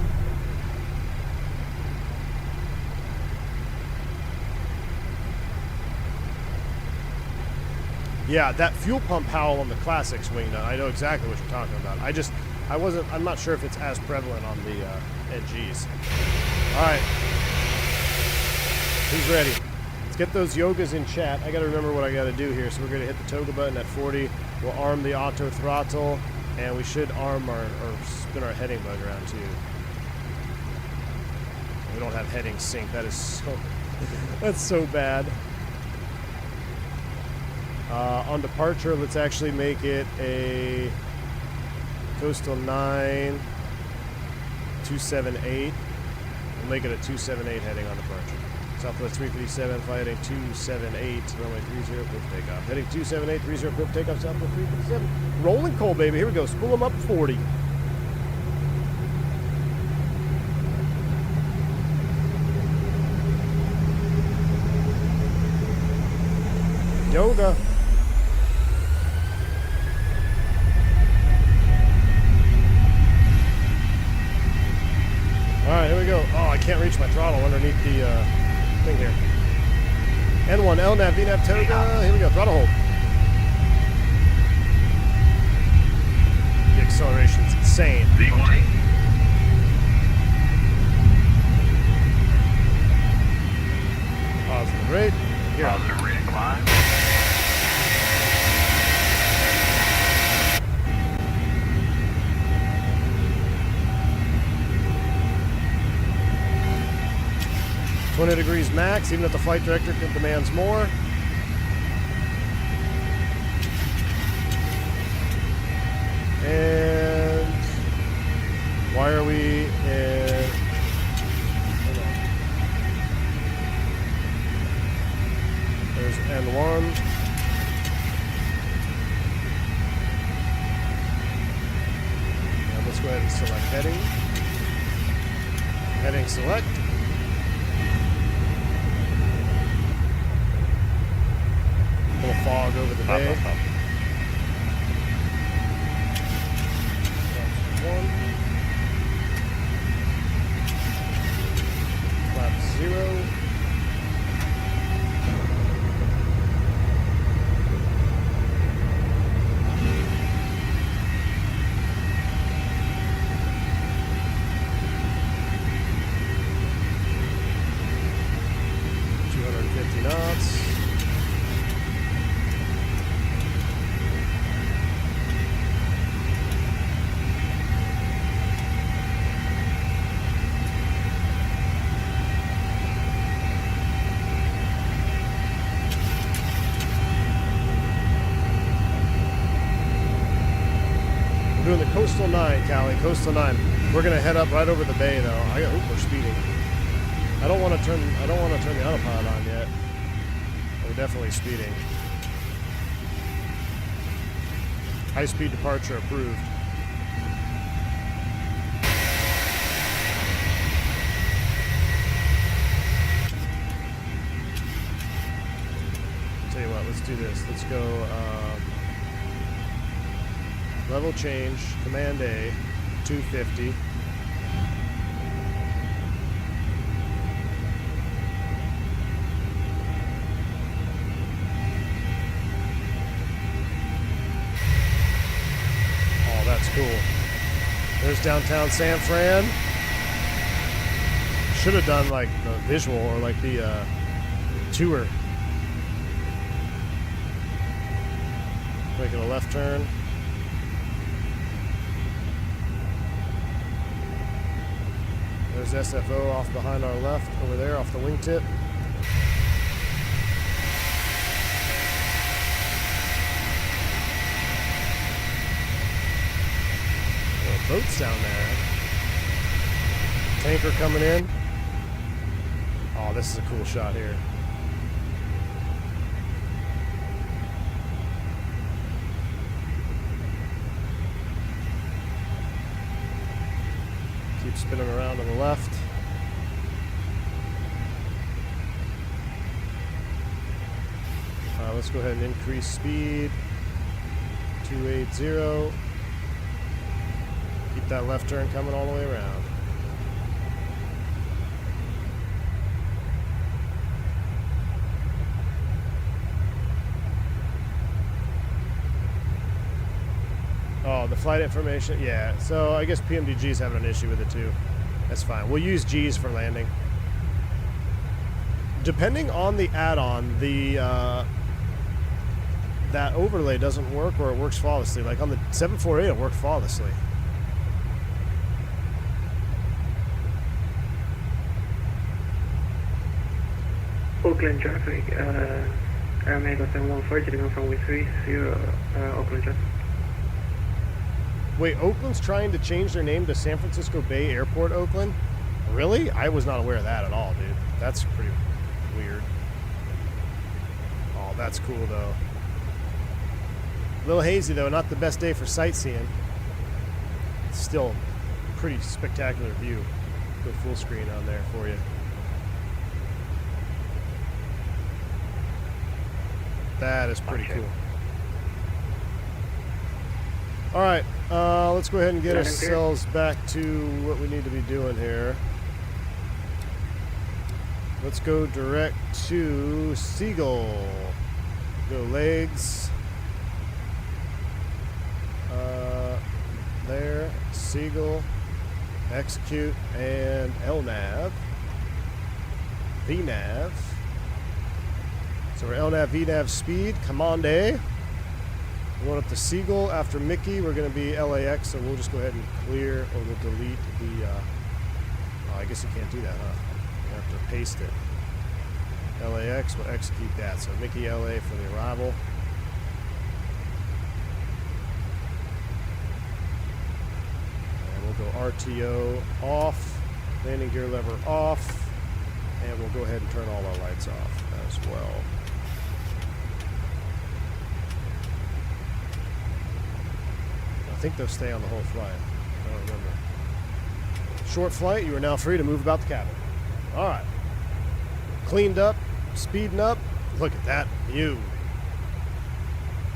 Yeah, that fuel pump howl on the classics wing nut, I know exactly what you're talking about. I'm not sure if it's as prevalent on the NGs. All right. Who's ready? Let's get those yogas in chat. I got to remember what I got to do here. So we're going to hit the Toga button at 40. We'll arm the auto throttle, and we should arm or spin our heading bug around too. We don't have heading sync. That is so, that's so bad. On departure, let's actually make it a Coastal 9 278. We'll make it a 278 heading on departure. Southwest 357, flight heading 278, runway 30, quick takeoff. Heading 278, 30, quick takeoff, Southwest 357. Rolling coal, baby. Here we go. Spool them up 40. Yoga. All right, here we go. Oh, I can't reach my throttle underneath the thing here. N1, LNAV, VNAV, Toga. Here we go, throttle hold. The acceleration's insane. Positive rate. Here. Positive rate climb. $20 degrees max, even if the flight director demands more. And why are we in? Hold on. There's N1. Now let's go ahead and select heading. Heading select. A little fog over the bay. One. Flap 0. Knots. We're doing the Coastal 9, Callie. Coastal 9. We're gonna head up right over the bay, though. We're speeding. I don't want to turn the autopilot on yet. We're definitely speeding. High speed departure approved. Tell you what, let's do this. Let's go level change, Command A, 250. That's cool. There's downtown San Fran. Should have done like the visual or like the tour. Making a left turn. There's SFO off behind our left, over there, off the wingtip. Oh, boats down there. Tanker coming in. Oh, this is a cool shot here. Keep spinning around on the left. Let's go ahead and increase speed. 280. Keep that left turn coming all the way around. Oh, the flight information, yeah. So I guess PMDG is having an issue with it too. That's fine. We'll use G's for landing. Depending on the add-on, that overlay doesn't work or it works flawlessly. Like on the 748, it worked flawlessly. Oakland traffic, Airline 714, taking off from with 30, Oakland traffic. Wait, Oakland's trying to change their name to San Francisco Bay Airport, Oakland? Really? I was not aware of that at all, dude. That's pretty weird. Oh, that's cool, though. A little hazy, though. Not the best day for sightseeing. Still pretty spectacular view. Go full screen on there for you. That is pretty cool. All right, let's go ahead and get ourselves back to what we need to be doing here. Let's go direct to Seagull. Go legs. There, Seagull, execute, and LNAV. VNAV. So we're LNAV, VNAV speed, command A. We're going up to Seagull. After Mickey, we're going to be LAX, so we'll just go ahead and clear, or we'll delete the, oh, I guess you can't do that, huh? You have to paste it. LAX, we'll execute that. So Mickey LA for the arrival. And we'll go RTO off, landing gear lever off, and we'll go ahead and turn all our lights off as well. I think they'll stay on the whole flight. I don't remember. Short flight, you are now free to move about the cabin. All right. Cleaned up, speeding up. Look at that view.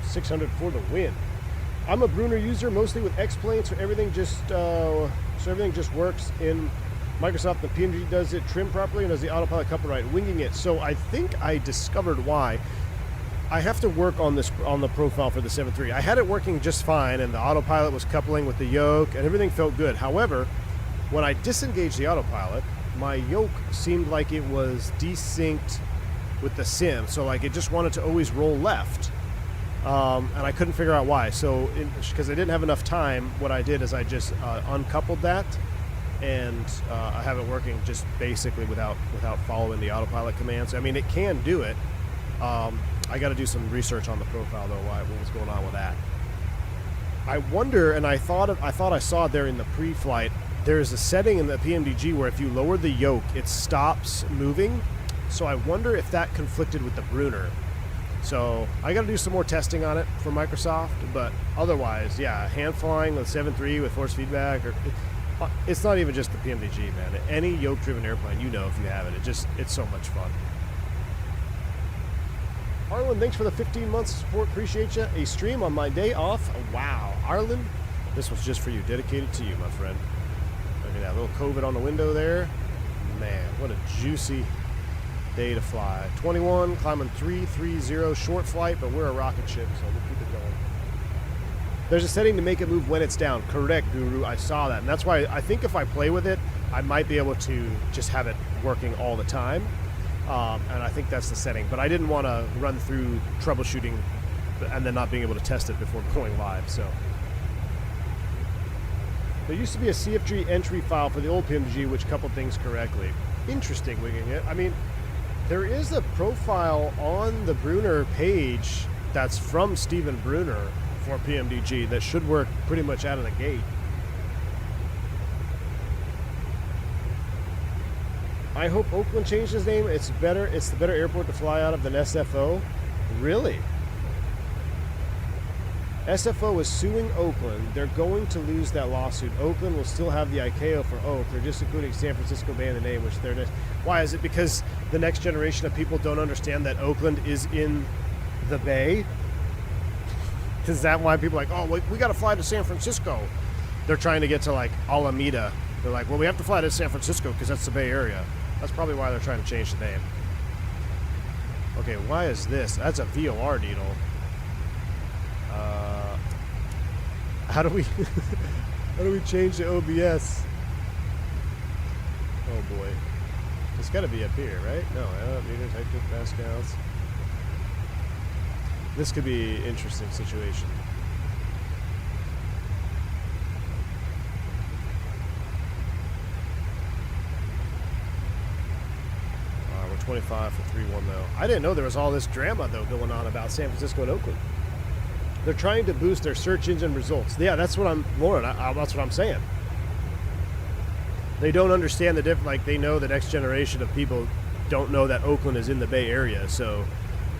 600 for the win. I'm a Brunner user, mostly with X-Plane, so everything just works in Microsoft. The PMDG does it trim properly and does the autopilot couple right, winging it. So I think I discovered why. I have to work on this on the profile for the 7.3. I had it working just fine, and the autopilot was coupling with the yoke, and everything felt good. However, when I disengaged the autopilot, my yoke seemed like it was desynced with the sim, so like it just wanted to always roll left, and I couldn't figure out why. So, because I didn't have enough time, what I did is I just uncoupled that, and I have it working just basically without following the autopilot commands. I mean, it can do it. I got to do some research on the profile though. What was going on with that? I wonder, and I thought I saw it there in the pre-flight. There's a setting in the PMDG where if you lower the yoke, it stops moving. So I wonder if that conflicted with the Brunner. So I got to do some more testing on it for Microsoft. But otherwise, yeah, hand flying with 7.3 with force feedback, or it's not even just the PMDG, man. Any yoke-driven airplane, you know, if you have it, it's so much fun. Arlen, thanks for the 15 months of support. Appreciate you. A stream on my day off. Oh, wow. Arlen, this was just for you. Dedicated to you, my friend. Look at that little COVID on the window there. Man, what a juicy day to fly. 21, climbing 330, short flight, but we're a rocket ship, so we'll keep it going. There's a setting to make it move when it's down. Correct, Guru. I saw that. And that's why I think if I play with it, I might be able to just have it working all the time. And I think that's the setting. But I didn't want to run through troubleshooting and then not being able to test it before going live. So there used to be a CFG entry file for the old PMDG which coupled things correctly. Interesting, winging it. I mean, there is a profile on the Bruner page that's from Steven Bruner for PMDG that should work pretty much out of the gate. I hope Oakland changed his name. It's better. It's the better airport to fly out of than SFO. Really? SFO is suing Oakland. They're going to lose that lawsuit. Oakland will still have the ICAO for Oak. They're just including San Francisco Bay in the name, which they're next. Why is it? Because the next generation of people don't understand that Oakland is in the Bay? Is that why people are like, oh, we got to fly to San Francisco? They're trying to get to like Alameda. They're like, well, we have to fly to San Francisco because that's the Bay Area. That's probably why they're trying to change the name. Okay, why is this? That's a VOR needle. How do we how do we change the OBS? Oh boy. It's got to be up here, right? No, meters, hectic, pascals. This could be an interesting situation. We're 25 for 3-1 though. I didn't know there was all this drama though going on about San Francisco and Oakland. They're trying to boost their search engine results. Yeah, that's what I'm, Lauren. That's what I'm saying. They don't understand the difference. Like, they know the next generation of people don't know that Oakland is in the Bay Area, so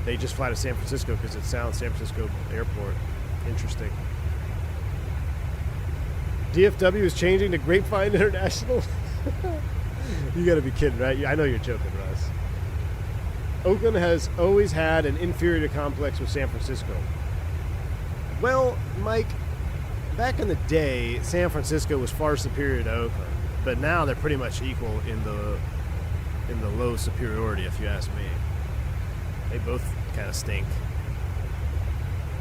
they just fly to San Francisco because it sounds San Francisco Airport. Interesting. DFW is changing to Grapevine International. You got to be kidding, right? I know you're joking, Russ. Oakland has always had an inferiority complex with San Francisco. Well, Mike, back in the day, San Francisco was far superior to Oakland, but now they're pretty much equal in the low superiority, if you ask me. They both kind of stink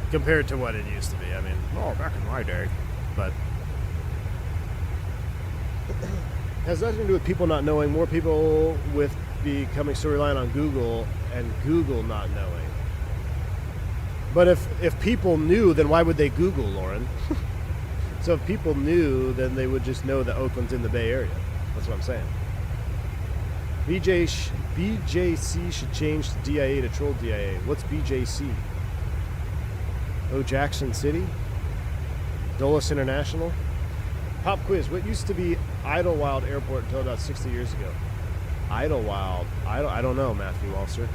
compared to what it used to be. I mean, oh, back in my day, but it has nothing to do with people not knowing. More people with becoming so reliant on Google and Google not knowing. But if people knew, then why would they Google, Lauren? So if people knew, then they would just know that Oakland's in the Bay Area. That's what I'm saying. BJC should change to DIA to troll DIA. What's BJC? Oh, Jackson City? Dulles International? Pop quiz. What used to be Idlewild Airport until about 60 years ago? Idlewild. I don't know, Matthew Walser.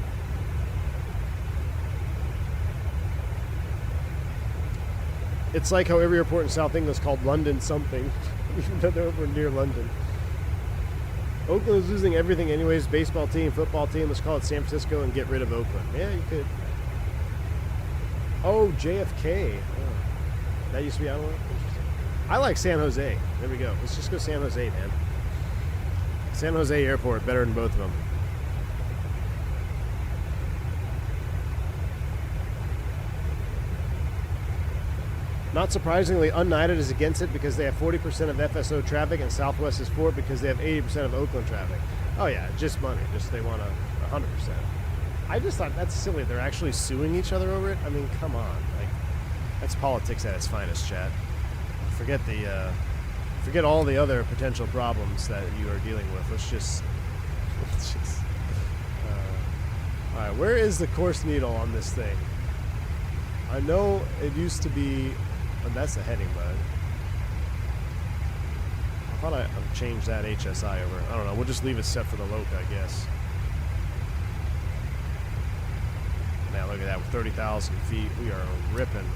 It's like how every airport in South England is called London something, even though they're over near London. Oakland is losing everything anyways. Baseball team, football team. Let's call it San Francisco and get rid of Oakland. Yeah, you could. Oh, JFK. Oh, that used to be Iowa. Interesting. I like San Jose. There we go. Let's just go San Jose, man. San Jose Airport, better than both of them. Not surprisingly, United is against it because they have 40% of FSO traffic, and Southwest is for it because they have 80% of Oakland traffic. Oh yeah, just money. Just they want 100%. I just thought that's silly. They're actually suing each other over it. I mean, come on. Like, that's politics at its finest, chat. Forget all the other potential problems that you are dealing with. Let's just. All right, where is the course needle on this thing? I know it used to be. Oh, that's the heading bug. I thought I changed that HSI over. I don't know. We'll just leave it set for the Loca, I guess. Man, look at that. With 30,000 feet, we are ripping.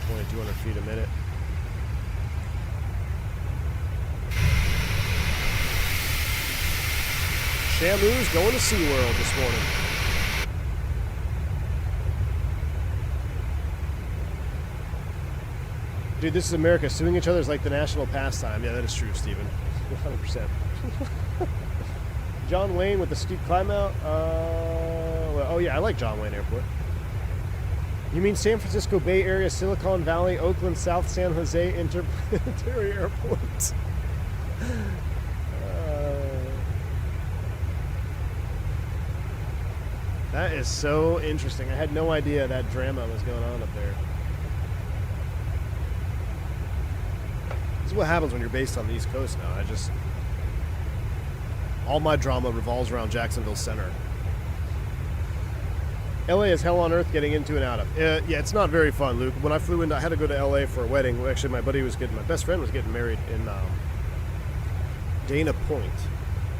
2,200 feet a minute. Shamu's going to SeaWorld this morning. Dude, this is America. Suing each other is like the national pastime. Yeah, that is true, Steven. 100%. John Wayne with the steep climb out. Well, oh, yeah, I like John Wayne Airport. You mean San Francisco Bay Area, Silicon Valley, Oakland, South San Jose Interplanetary Airport? That is so interesting. I had no idea that drama was going on up there. This is what happens when you're based on the East Coast now. All my drama revolves around Jacksonville Center. LA is hell on earth getting into and out of. Yeah, it's not very fun, Luke. When I flew in, I had to go to LA for a wedding. Well, actually, my best friend was getting married in Dana Point.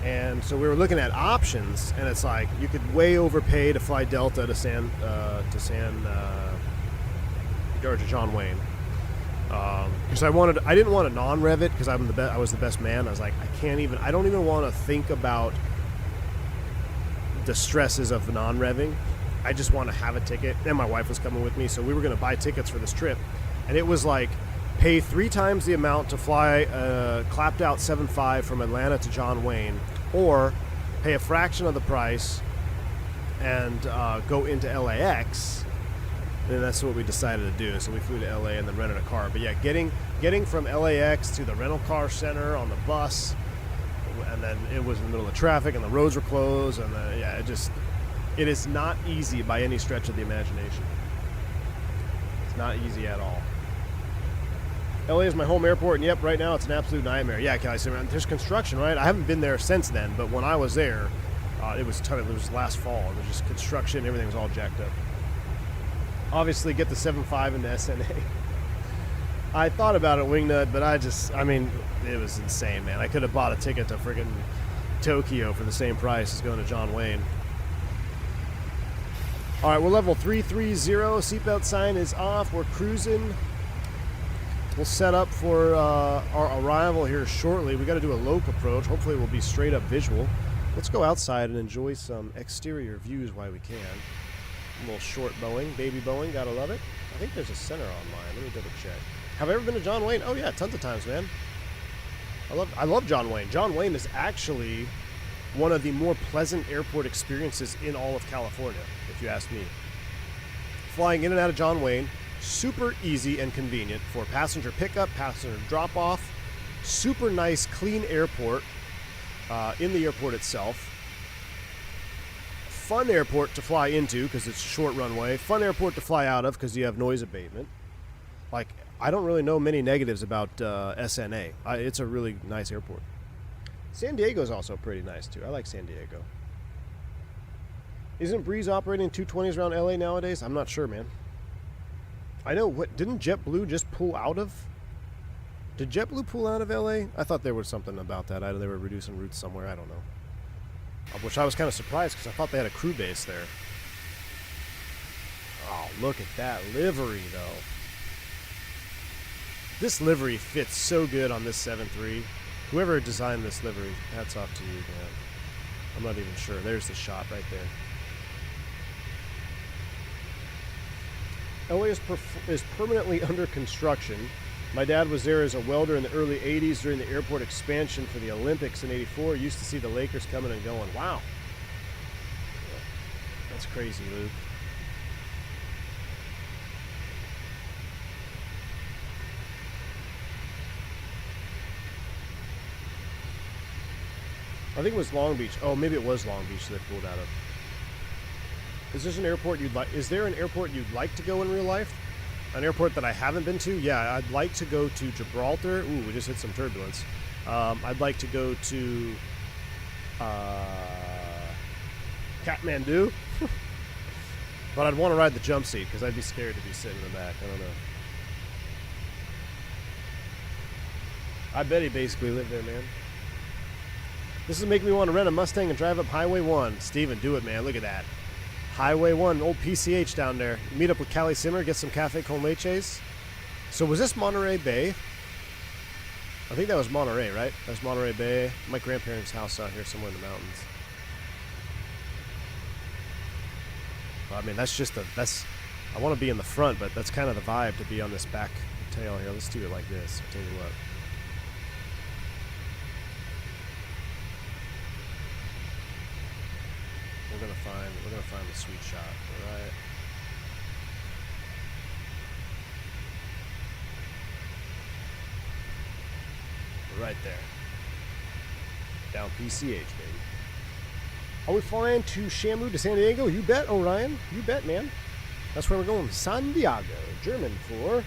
And so we were looking at options, and it's like you could way overpay to fly Delta to John Wayne. Because I didn't want to non-rev it because I was the best man. I was like, I don't even want to think about the stresses of non-revving. I just want to have a ticket. And my wife was coming with me, so we were going to buy tickets for this trip. And it was like, pay 3 times the amount to fly a clapped out 7.5 from Atlanta to John Wayne, or pay a fraction of the price and go into LAX. And that's what we decided to do. So we flew to LA and then rented a car. But yeah, getting from LAX to the rental car center on the bus, and then it was in the middle of traffic and the roads were closed, and then, yeah, it is not easy by any stretch of the imagination. It's not easy at all. LA is my home airport, and yep, right now it's an absolute nightmare. Yeah, Kelly, there's construction, right? I haven't been there since then, but when I was there, it was last fall. It was just construction, everything was all jacked up. Obviously, get the 7.5 into SNA. I thought about it, Wingnut, but it was insane, man. I could have bought a ticket to friggin' Tokyo for the same price as going to John Wayne. All right, we're level 330. Seatbelt sign is off. We're cruising. We'll set up for our arrival here shortly. We got to do a loc approach. Hopefully, we'll be straight up visual. Let's go outside and enjoy some exterior views while we can. A little short Boeing, baby Boeing, gotta love it. I think there's a center online. Let me double check. Have I ever been to John Wayne? Oh yeah, tons of times, man. I love John Wayne. John Wayne is actually one of the more pleasant airport experiences in all of California, if you ask me. Flying in and out of John Wayne, super easy and convenient for passenger pickup, passenger drop-off. Super nice, clean airport in the airport itself. Fun airport to fly into because it's a short runway. Fun airport to fly out of because you have noise abatement. Like, I don't really know many negatives about SNA. It's a really nice airport. San Diego's also pretty nice too. I like San Diego. Isn't Breeze operating 220s around LA nowadays? I'm not sure, man. I know, didn't JetBlue just pull out of? Did JetBlue pull out of LA? I thought there was something about that. They were reducing routes somewhere. I don't know. Which I was kind of surprised because I thought they had a crew base there. Oh, look at that livery, though. This livery fits so good on this 7.3. Whoever designed this livery, hats off to you, man. I'm not even sure. There's the shot right there. LA is permanently under construction. My dad was there as a welder in the early 80s during the airport expansion for the Olympics in 84. Used to see the Lakers coming and going. Wow. That's crazy, Luke. I think it was Long Beach. Oh, maybe it was Long Beach that they pulled out of. Is there an airport you'd like to go in real life? An airport that I haven't been to? Yeah, I'd like to go to Gibraltar. Ooh, we just hit some turbulence. I'd like to go to Kathmandu. But I'd want to ride the jump seat because I'd be scared to be sitting in the back. I don't know. I bet he basically lived there, man. This is making me want to rent a Mustang and drive up Highway 1. Steven, do it, man. Look at that. Highway 1, old PCH down there. Meet up with Callie Simmer, get some cafe con leches. So was this Monterey Bay? I think that was Monterey, right? That's Monterey Bay. My grandparents' house out here somewhere in the mountains. Well, I mean, I want to be in the front, but that's kind of the vibe to be on this back tail here. Let's do it like this. I'll tell you what. We're gonna find the sweet shot, right there. Down PCH, baby. Are we flying to Shamu to San Diego? You bet, Orion. You bet, man. That's where we're going. San Diego. German for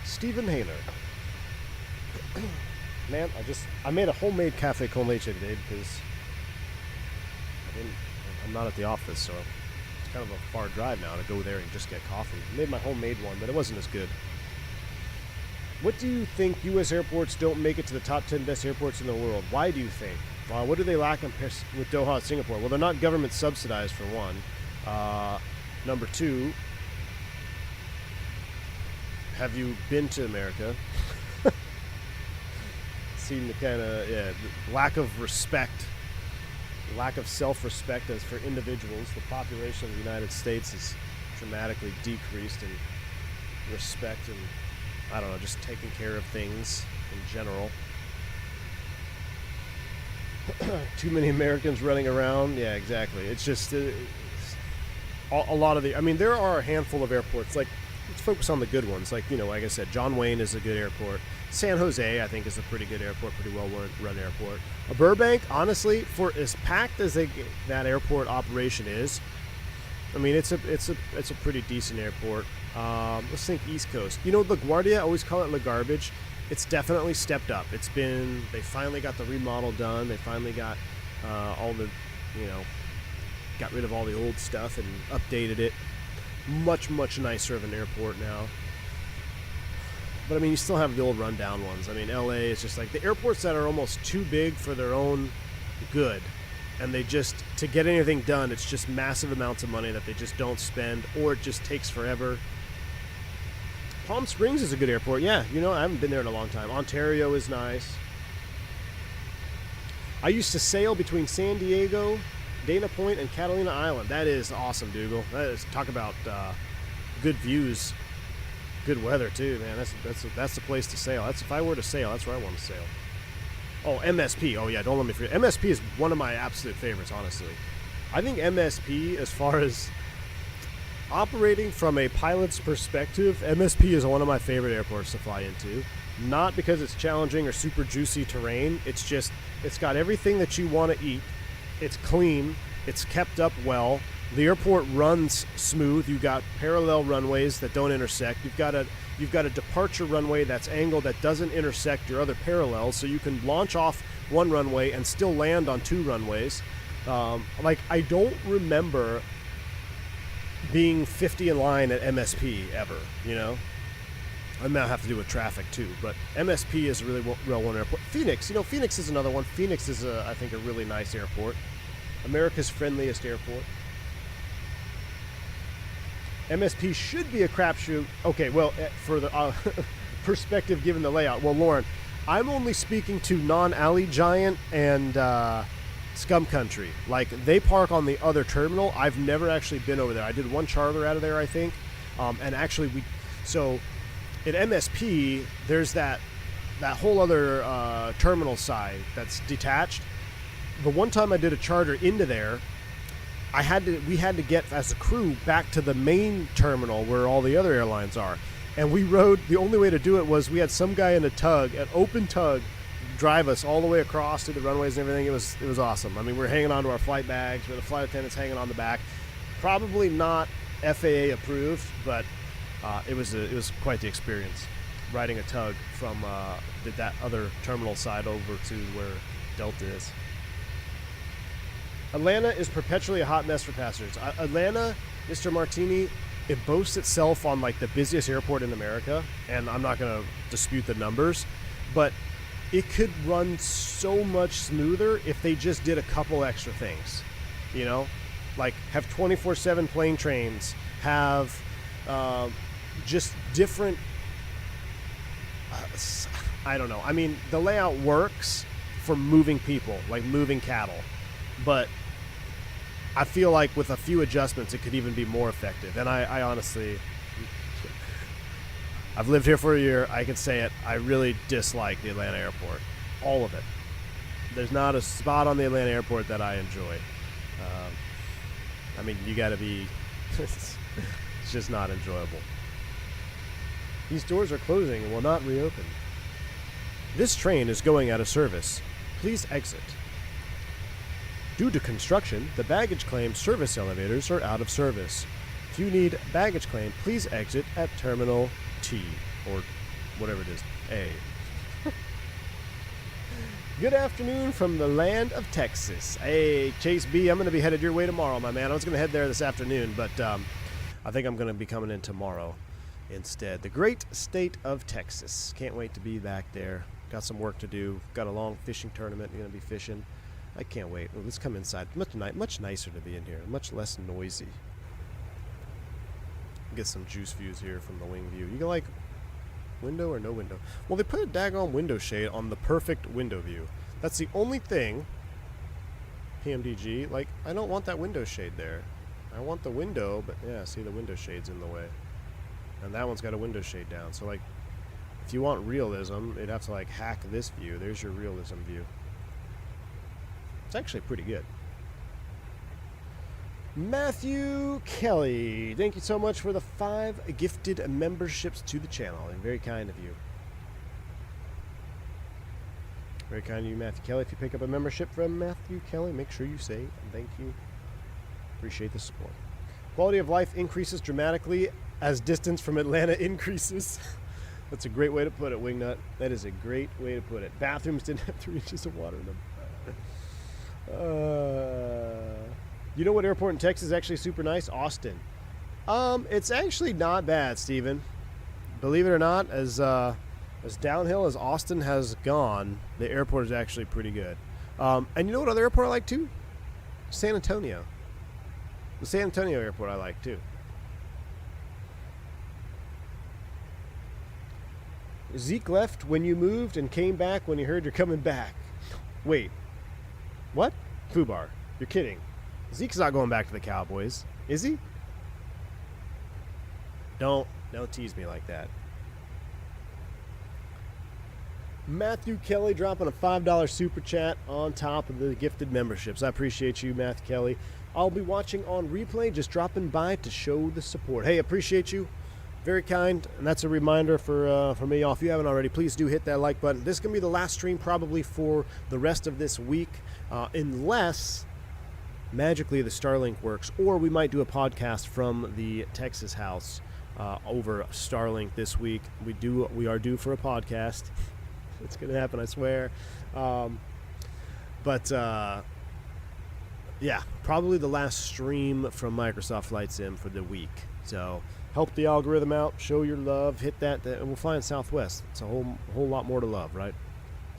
Stephen Hayner. Man, I made a homemade cafe con leche today because I'm not at the office, so it's kind of a far drive now to go there and just get coffee. I made my homemade one, but it wasn't as good. What do you think U.S. airports don't make it to the top 10 best airports in the world? Why do you think? What do they lack with Doha and Singapore? Well, they're not government subsidized, for one. Number two, have you been to America? Seem to kind of, lack of respect, lack of self-respect as for individuals. The population of the United States has dramatically decreased in respect and, I don't know, just taking care of things in general. Too many Americans running around. Yeah, exactly. It's just a lot of the, I mean, there are a handful of airports. Like, let's focus on the good ones. Like, like I said, John Wayne is a good airport. San Jose, I think, is a pretty good airport, pretty well run airport. Burbank, honestly, for as packed as that airport operation is, I mean, it's a pretty decent airport. Let's think East Coast. LaGuardia, I always call it La Garbage. It's definitely stepped up. They finally got the remodel done. They finally got all the, got rid of all the old stuff and updated it. Much, much nicer of an airport now. But, I mean, you still have the old rundown ones. I mean, LA is just like the airports that are almost too big for their own good. And they just, to get anything done, it's just massive amounts of money that they just don't spend, or it just takes forever. Palm Springs is a good airport. Yeah, I haven't been there in a long time. Ontario is nice. I used to sail between San Diego, Dana Point, and Catalina Island. That is awesome, Dougal. That is, talk about good views, good weather too, man. That's the place to sail. If I were to sail, that's where I want to sail. Oh, MSP. Oh yeah, don't let me forget. MSP is one of my absolute favorites, honestly. I think MSP, as far as operating from a pilot's perspective, MSP is one of my favorite airports to fly into. Not because it's challenging or super juicy terrain. It's just, it's got everything that you want to eat. It's clean. It's kept up well. The airport runs smooth. You've got parallel runways that don't intersect. You've got a departure runway that's angled that doesn't intersect your other parallels, so you can launch off one runway and still land on two runways. I don't remember being 50 in line at MSP ever, I might have to do with traffic too, but MSP is a really well-known airport. Phoenix, Phoenix is another one. Phoenix is, I think, a really nice airport. America's friendliest airport. MSP should be a crapshoot. Okay, well, for the perspective given the layout. Well, Lauren, I'm only speaking to non-alley giant and Scum Country. Like, they park on the other terminal. I've never actually been over there. I did one charter out of there, I think. And actually, so at MSP, there's that whole other terminal side that's detached. The one time I did a charter into there, we had to get, as a crew, back to the main terminal where all the other airlines are. And we rode, the only way to do it was we had some guy in a tug, an open tug, drive us all the way across to the runways and everything. It was awesome. I mean, we're hanging on to our flight bags, where the flight attendant's hanging on the back. Probably not FAA approved, but it was quite the experience, riding a tug from that other terminal side over to where Delta is. Atlanta is perpetually a hot mess for passengers. Atlanta, Mr. Martini, it boasts itself on like the busiest airport in America, and I'm not going to dispute the numbers, but it could run so much smoother if they just did a couple extra things, like have 24/7 plane trains, have just different, I don't know. I mean, the layout works for moving people, like moving cattle, but I feel like with a few adjustments, it could even be more effective. And I honestly, I've lived here for a year. I can say it. I really dislike the Atlanta airport. All of it. There's not a spot on the Atlanta airport that I enjoy. I mean, you got to be, it's just not enjoyable. These doors are closing and will not reopen. This train is going out of service. Please exit. Due to construction, the baggage claim service elevators are out of service. If you need baggage claim, please exit at Terminal T, or whatever it is, A. Good afternoon from the land of Texas. Hey, Chase B, I'm going to be headed your way tomorrow, my man. I was going to head there this afternoon, but I think I'm going to be coming in tomorrow instead. The great state of Texas. Can't wait to be back there. Got some work to do. Got a long fishing tournament. Going to be fishing. I can't wait. Well, let's come inside. Much nicer to be in here. Much less noisy. Get some juice views here from the wing view. You can like window or no window? Well, they put a daggone window shade on the perfect window view. That's the only thing. PMDG, like, I don't want that window shade there. I want the window, but yeah, see, the window shade's in the way. And that one's got a window shade down. So, like, if you want realism, you'd have to, like, hack this view. There's your realism view. It's actually pretty good. Matthew Kelly, thank you so much for the 5 gifted memberships to the channel. And very kind of you. Very kind of you, Matthew Kelly. If you pick up a membership from Matthew Kelly, make sure you say thank you. Appreciate the support. Quality of life increases dramatically as distance from Atlanta increases. That's a great way to put it, Wingnut. That is a great way to put it. Bathrooms didn't have 3 inches of water in them. You know what airport in Texas is actually super nice? Austin. It's actually not bad, Steven. Believe it or not, as downhill as Austin has gone, the airport is actually pretty good. And you know what other airport I like too? San Antonio. The San Antonio airport I like too. Zeke left when you moved and came back when he heard you're coming back. Wait. What? Fubar. You're kidding. Zeke's not going back to the Cowboys, is he? Don't tease me like that. Matthew Kelly dropping a $5 super chat on top of the gifted memberships. I appreciate you, Matthew Kelly. I'll be watching on replay, just dropping by to show the support. Hey, appreciate you. Very kind, and that's a reminder for me. If you haven't already, please do hit that like button. This is going to be the last stream probably for the rest of this week, unless magically the Starlink works, or we might do a podcast from the Texas house over Starlink this week. We are due for a podcast. It's going to happen, I swear. Yeah, probably the last stream from Microsoft Flight Sim for the week. So help the algorithm out, show your love, hit that, and we'll fly in Southwest. It's a whole lot more to love, right?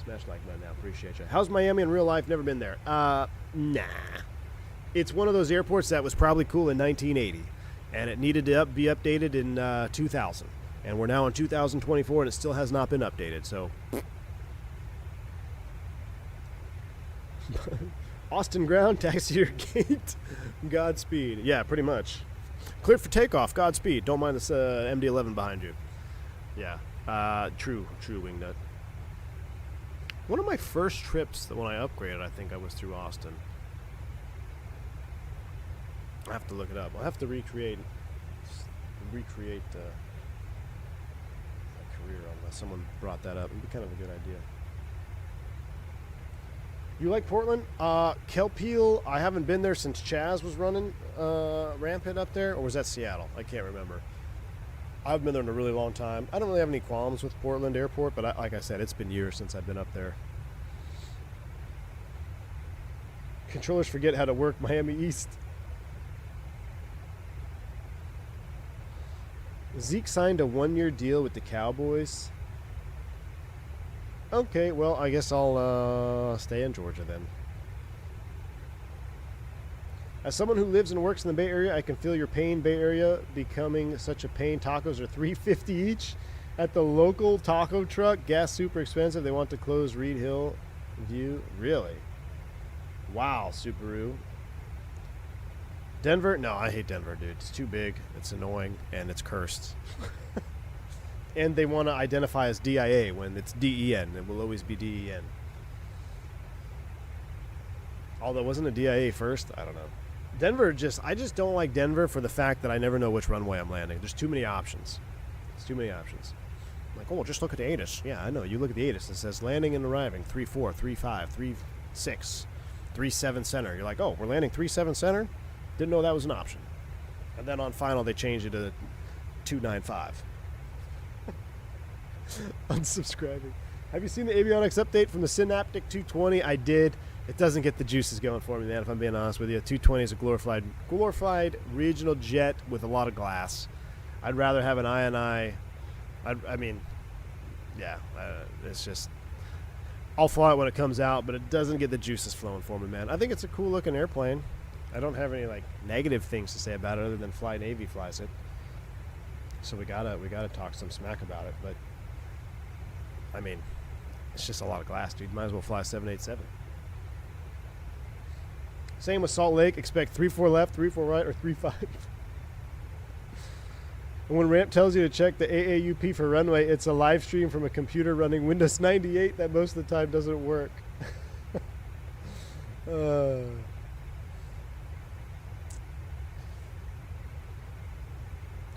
Smash like button now, appreciate you. How's Miami in real life? Never been there. Nah. It's one of those airports that was probably cool in 1980, and it needed to be updated in 2000. And we're now in 2024, and it still has not been updated, so. Austin ground, taxi your gate, Godspeed. Yeah, pretty much. Clear for takeoff, Godspeed. Don't mind this MD-11 behind you. Yeah, true, Wingnut. One of my first trips that when I upgraded, I think I was through Austin. I have to look it up. I'll have to recreate my career unless someone brought that up. It'd be kind of a good idea. You like Portland? Kelpeel, I haven't been there since Chaz was running Rampant up there, or was that Seattle? I can't remember. I've been there in a really long time. I don't really have any qualms with Portland Airport, but like I said, it's been years since I've been up there. Controllers forget how to work Miami East. Zeke signed a 1-year deal with the Cowboys. Okay, well, I guess I'll stay in Georgia then. As someone who lives and works in the Bay Area, I can feel your pain. Bay Area becoming such a pain. Tacos are $3.50 each at the local taco truck. Gas super expensive. They want to close Reed Hill View. Really? Wow, Subaru. Denver? No, I hate Denver, dude. It's too big, it's annoying, and it's cursed. And they want to identify as DIA when it's DEN. It will always be DEN. Although, wasn't it DIA first? I don't know. Denver I just don't like Denver for the fact that I never know which runway I'm landing. There's too many options. It's too many options. I'm like, oh, just look at the ATIS. Yeah, I know. You look at the ATIS. It says landing and arriving, 3-4, 3-5, 3-6. 37 center. You're like, oh, we're landing 37 center? Didn't know that was an option. And then on final, they changed it to 295. Unsubscribing. Have you seen the avionics update from the Synaptic 220? I did. It doesn't get the juices going for me, man, if I'm being honest with you. 220 is a glorified regional jet with a lot of glass. I'd rather have an INI. I mean, yeah, it's just... I'll fly it when it comes out, but it doesn't get the juices flowing for me, man. I think it's a cool-looking airplane. I don't have any, like, negative things to say about it other than Fly Navy flies it. So we gotta talk some smack about it, but... I mean, it's just a lot of glass, dude. Might as well fly 787. Same with Salt Lake. Expect 3-4 left, 3-4 right, or 3-5. And when Ramp tells you to check the AAUP for runway, it's a live stream from a computer running Windows 98 that most of the time doesn't work. I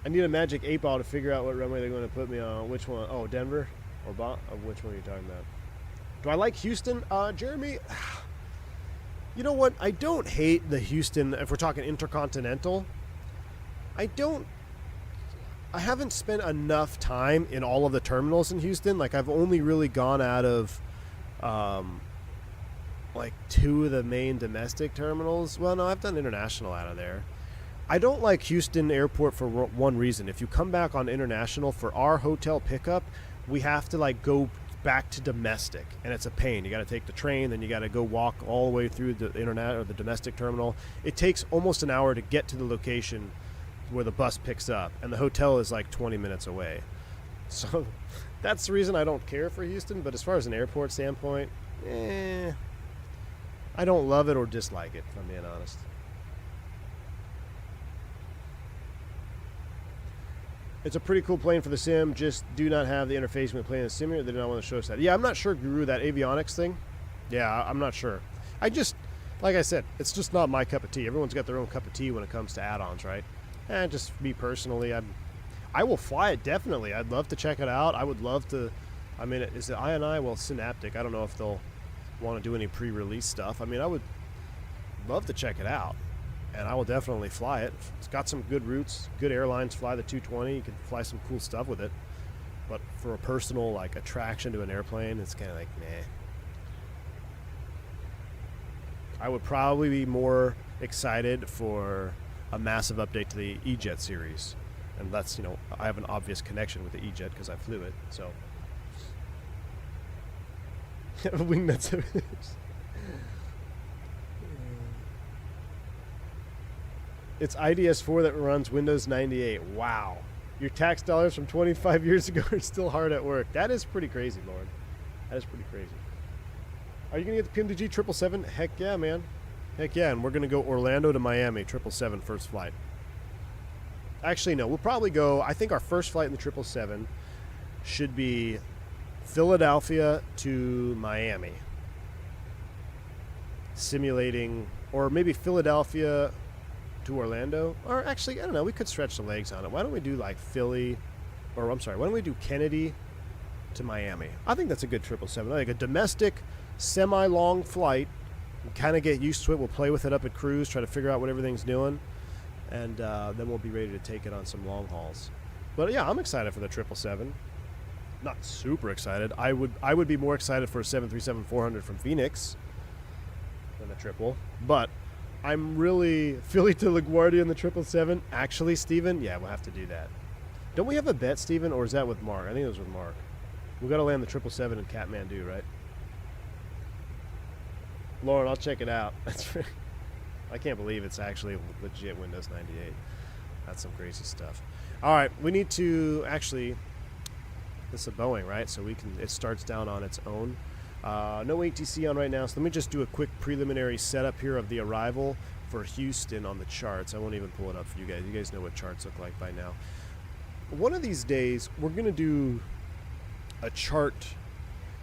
need a magic 8-ball to figure out what runway they're going to put me on. Which one? Oh, Denver? Or which one are you talking about? Do I like Houston? Jeremy, you know what? I don't hate the Houston, if we're talking intercontinental. I haven't spent enough time in all of the terminals in Houston. Like, I've only really gone out of, like, 2 of the main domestic terminals. Well, no, I've done international out of there. I don't like Houston Airport for one reason. If you come back on international for our hotel pickup, we have to, like, go back to domestic, and it's a pain. You got to take the train, then you got to go walk all the way through the internet or the domestic terminal. It takes almost an hour to get to the location where the bus picks up, and the hotel is like 20 minutes away. So that's the reason I don't care for Houston. But as far as an airport standpoint, I don't love it or dislike it, if I'm being honest. It's a pretty cool plane for the sim. Just do not have the interface when playing the simulator. They do not want to show us that. Yeah, I'm not sure, Guru, that avionics thing. Yeah, I'm not sure. Like I said, it's just not my cup of tea. Everyone's got their own cup of tea when it comes to add-ons, right? And just me personally, I will fly it, definitely. I'd love to check it out. I would love to. I mean, is it INI? Well, Synaptic. I don't know if they'll want to do any pre-release stuff. I mean, I would love to check it out. And I will definitely fly it. It's got some good routes. Good airlines fly the 220. You can fly some cool stuff with it. But for a personal, like, attraction to an airplane, it's kind of like, meh. I would probably be more excited for a massive update to the E-Jet series. And that's, I have an obvious connection with the E-Jet because I flew it, so. Wingnuts. It's IDS4 that runs Windows 98. Wow. Your tax dollars from 25 years ago are still hard at work. That is pretty crazy, Lord. That is pretty crazy. Are you going to get the PMDG 777? Heck yeah, man. Heck yeah, and we're going to go Orlando to Miami, 777 first flight. Actually, no. We'll probably go, I think our first flight in the 777 should be Philadelphia to Miami. Simulating, or maybe Philadelphia to Orlando, or actually, I don't know, we could stretch the legs on it. Why don't we do like Philly, or I'm sorry, why don't we do Kennedy to Miami? I think that's a good 777. Like a domestic, semi-long flight, kind of get used to it. We'll play with it up at cruise, try to figure out what everything's doing, and then we'll be ready to take it on some long hauls. But yeah, I'm excited for the 777. Not super excited. I would be more excited for a 737-400 from Fenix than the triple, but I'm really Philly to LaGuardia in the 777. Actually, Steven, yeah, we'll have to do that. Don't we have a bet, Steven, or is that with Mark? I think it was with Mark. We've got to land the 777 in Kathmandu, right? Lauren, I'll check it out. I can't believe it's actually legit Windows 98. That's some crazy stuff. All right, we need to actually. This is a Boeing, right? So it starts down on its own. No ATC on right now, so let me just do a quick preliminary setup here of the arrival for Houston on the charts. I won't even pull it up for you guys. You guys know what charts look like by now. One of these days, we're going to do a chart.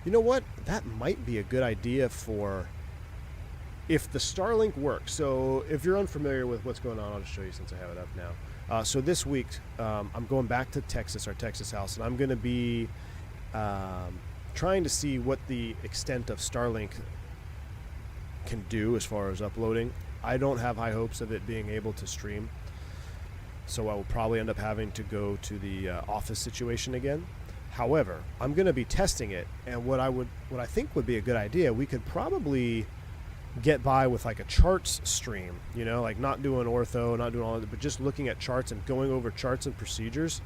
You know what? That might be a good idea for if the Starlink works. So if you're unfamiliar with what's going on, I'll just show you since I have it up now. So this week, I'm going back to Texas, our Texas house, and I'm going to be trying to see what the extent of Starlink can do as far as uploading. I don't have high hopes of it being able to stream, so I will probably end up having to go to the office situation again. However, I'm going to be testing it, and what I think would be a good idea, we could probably get by with like a charts stream, you know, like not doing ortho, not doing all of it, but just looking at charts and going over charts and procedures.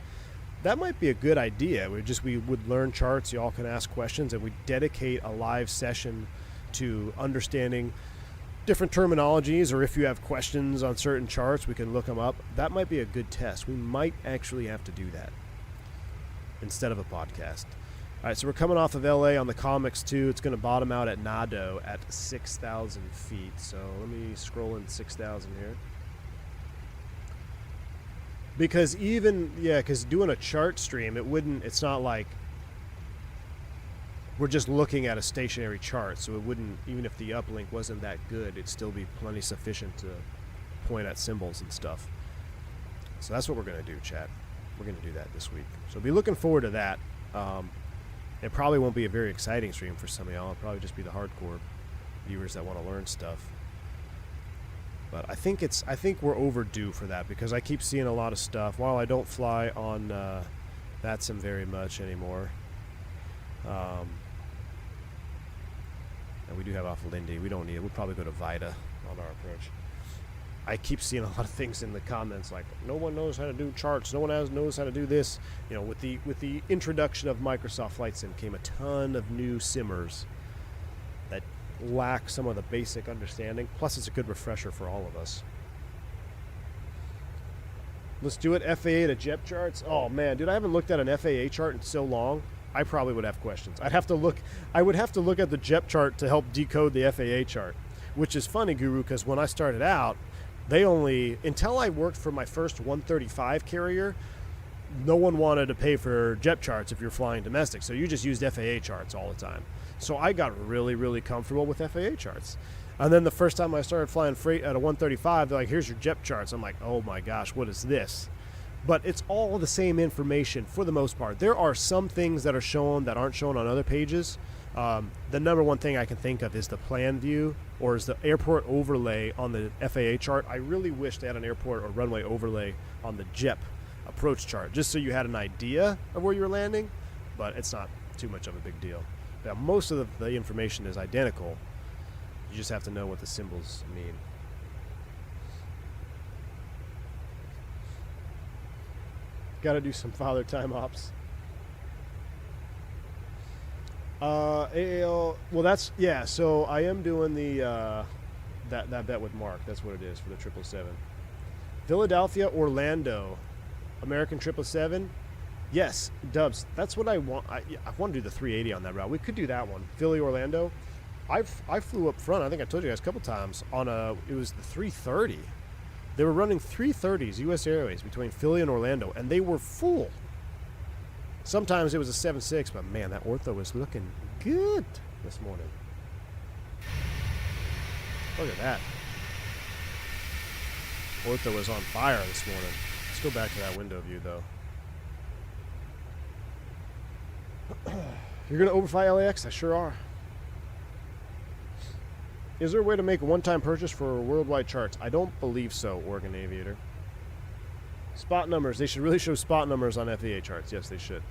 That might be a good idea. We would learn charts, you all can ask questions, and we dedicate a live session to understanding different terminologies, or if you have questions on certain charts, we can look them up. That might be a good test. We might actually have to do that instead of a podcast. All right, so we're coming off of LA on the Comics 2. It's going to bottom out at Nado at 6,000 feet. So let me scroll in 6,000 here. Because because doing a chart stream, it's not like we're just looking at a stationary chart. So it wouldn't, even if the uplink wasn't that good, it'd still be plenty sufficient to point at symbols and stuff. So that's what we're going to do, chat. We're going to do that this week. So be looking forward to that. It probably won't be a very exciting stream for some of y'all. It'll probably just be the hardcore viewers that want to learn stuff. But I think we're overdue for that, because I keep seeing a lot of stuff. While I don't fly on VATSIM very much anymore, and we do have off Lindy. We don't need it. We'll probably go to Vida on our approach. I keep seeing a lot of things in the comments like, no one knows how to do charts, no one knows how to do this. You know, with the introduction of Microsoft Flight Sim came a ton of new simmers that lack some of the basic understanding. Plus, it's a good refresher for all of us. Let's do it. FAA to JEP charts. Oh man, dude, I haven't looked at an FAA chart in so long. I probably would have questions. I would have to look at the JEP chart to help decode the FAA chart, which is funny, Guru, because when I started out, until I worked for my first 135 carrier, no one wanted to pay for JEP charts if you're flying domestic. So you just used FAA charts all the time. So I got really, really comfortable with FAA charts. And then the first time I started flying freight at a 135, they're like, here's your JEP charts. I'm like, oh my gosh, what is this? But it's all the same information for the most part. There are some things that are shown that aren't shown on other pages. The number one thing I can think of is the plan view, or is the airport overlay on the FAA chart. I really wish they had an airport or runway overlay on the JEP approach chart, just so you had an idea of where you were landing, but it's not too much of a big deal. Now, most of the information is identical. You just have to know what the symbols mean. Got to do some father time ops. AAL, well, that's, yeah, so I am doing the that bet with Mark. That's what it is for the 777. Philadelphia, Orlando, American 777. Yes, Dubs, that's what I want. I want to do the 380 on that route. We could do that one. Philly, Orlando. I flew up front, I think I told you guys a couple times, it was the 330. They were running 330s, U.S. Airways, between Philly and Orlando, and they were full. Sometimes it was a 7.6, but man, that ortho was looking good this morning. Look at that. Ortho was on fire this morning. Let's go back to that window view, though. You're going to overfly LAX? I sure are. Is there a way to make a one-time purchase for worldwide charts? I don't believe so, Oregon Aviator. Spot numbers. They should really show spot numbers on FAA charts. Yes, they should.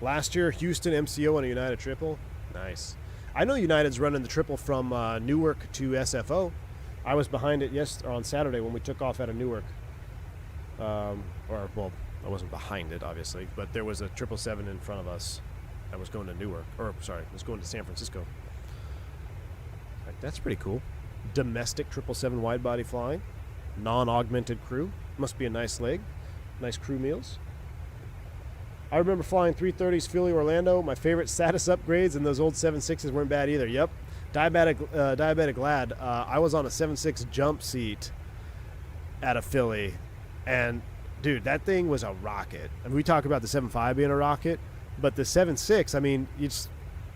Last year, Houston MCO on a United triple. Nice. I know United's running the triple from Newark to SFO. I was behind it on Saturday when we took off out of Newark. Well, I wasn't behind it, obviously, but there was a 777 in front of us that was going to Newark. Was going to San Francisco. That's pretty cool. Domestic 777 wide-body flying. Non-augmented crew. Must be a nice leg. Nice crew meals. I remember flying 330s Philly, Orlando. My favorite status upgrades, and those old 7.6s weren't bad either. Yep. Diabetic lad. I was on a 7.6 jump seat at a Philly, and dude, that thing was a rocket. I mean, we talk about the 7.5 being a rocket, but the 7.6, I mean,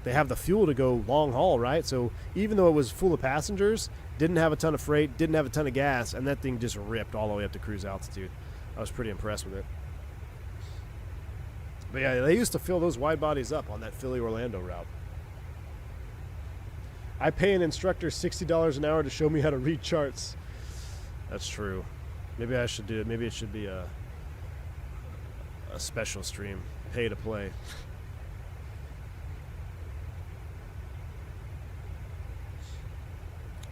they have the fuel to go long haul, right? So even though it was full of passengers, didn't have a ton of freight, didn't have a ton of gas, and that thing just ripped all the way up to cruise altitude. I was pretty impressed with it. But yeah, they used to fill those wide bodies up on that Philly-Orlando route. I pay an instructor $60 an hour to show me how to read charts. That's true. Maybe I should do it. Maybe it should be a special stream. Pay to play.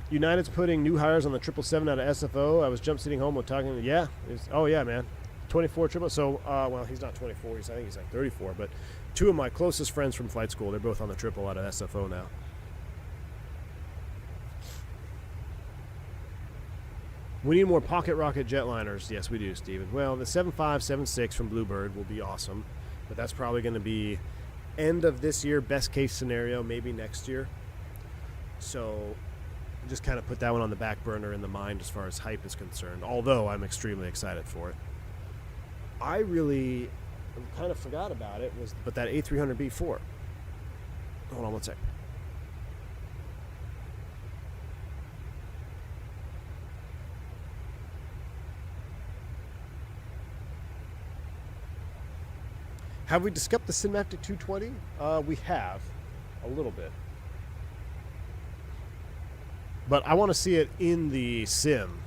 United's putting new hires on the 777 out of SFO. I was jump sitting home while talking. Yeah. Oh, yeah, man. 24 triple. So, well, he's not 24. I think he's like 34. But two of my closest friends from flight school, they're both on the triple out of SFO now. We need more pocket rocket jetliners. Yes, we do, Steven. Well, the 7576 from Bluebird will be awesome. But that's probably going to be end of this year, best case scenario, maybe next year. So just kind of put that one on the back burner in the mind as far as hype is concerned, although I'm extremely excited for it. I really kind of forgot about it, but that A300B4. Hold on one sec. Have we discussed the Cinematic 220? We have, a little bit. But I want to see it in the sim,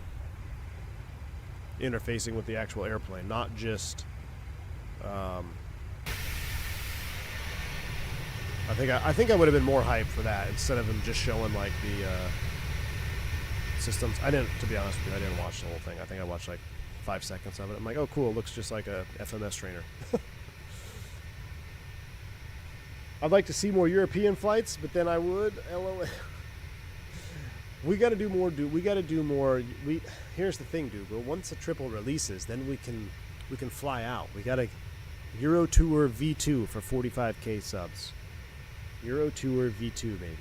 interfacing with the actual airplane, not just. I think I would have been more hyped for that instead of them just showing like the systems. I didn't, to be honest with you, I didn't watch the whole thing. I think I watched like 5 seconds of it. I'm like, oh cool, it looks just like a FMS trainer. I'd like to see more European flights, but then I would. LOL. We got to do more, dude. We got to do more. Here's the thing, dude. Well, once the triple releases, then we can fly out. We got a Euro Tour V2 for 45K subs. Euro Tour V2, baby.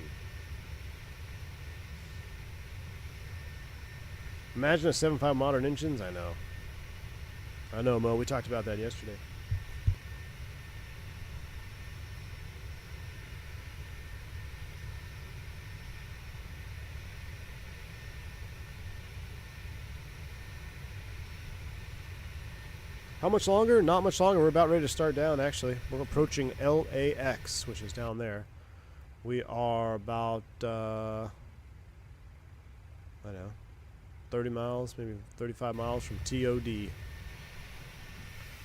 Imagine a 7.5 modern engines. I know, Mo. We talked about that yesterday. How much longer? Not much longer. We're about ready to start down, actually. We're approaching LAX, which is down there. We are about, I don't know, 30 miles, maybe 35 miles from TOD.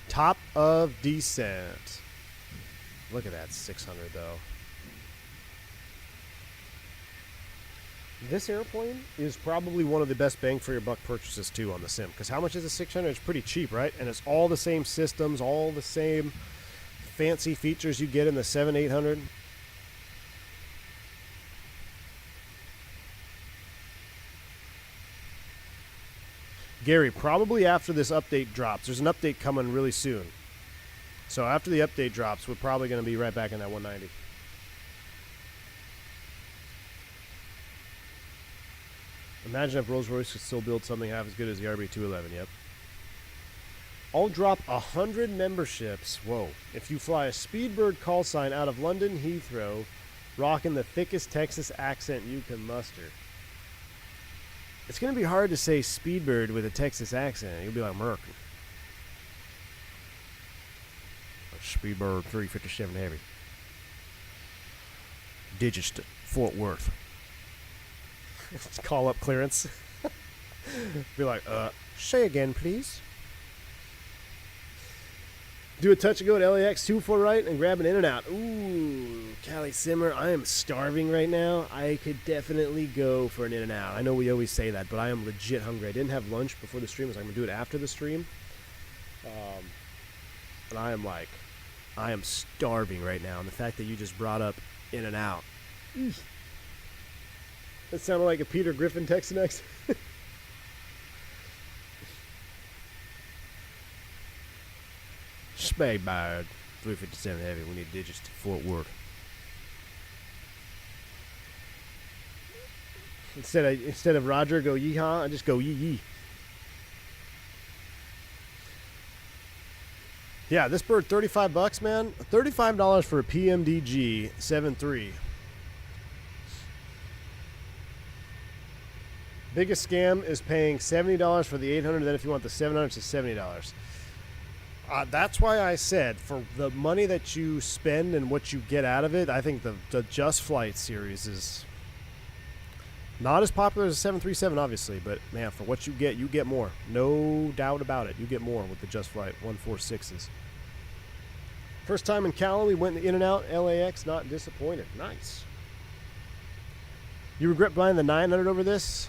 Top of descent. Look at that 600, though. This airplane is probably one of the best bang for your buck purchases too on the sim, because how much is a 600? It's pretty cheap, right? And it's all the same systems, all the same fancy features you get in the 7-800. Gary, probably after this update drops. There's an update coming really soon. So after the update drops, we're probably going to be right back in that 190. Imagine if Rolls-Royce could still build something half as good as the RB211, yep. I'll drop 100 memberships, whoa, if you fly a Speedbird call sign out of London Heathrow, rocking the thickest Texas accent you can muster. It's going to be hard to say Speedbird with a Texas accent. You'll be like, Merc. Speedbird 357 Heavy. Digits to Fort Worth. Call up clearance. Be like, say again, please. Do a touch and go at LAX 2-4 right and grab an in and out. Ooh, Cali Simmer, I am starving right now. I could definitely go for an in and out. I know we always say that, but I am legit hungry. I didn't have lunch before the stream, so I'm going to do it after the stream. And I am starving right now. And the fact that you just brought up in and out. That sounded like a Peter Griffin text next. Speedbird 357 Heavy. We need digits to Fort Worth. Instead of Roger go yeehaw, I just go yee yee. Yeah, this bird $35, man. $35 for a PMDG 7.3. Biggest scam is paying $70 for the 800. Then if you want the 700, it's $70. That's why I said for the money that you spend and what you get out of it, I think the Just Flight series is Not as popular as a 737, obviously, but man, for what you get more. No doubt about it. You get more with the Just Flight 146s. First time in Cali, we went in and out. LAX, not disappointed. Nice. You regret buying the 900 over this?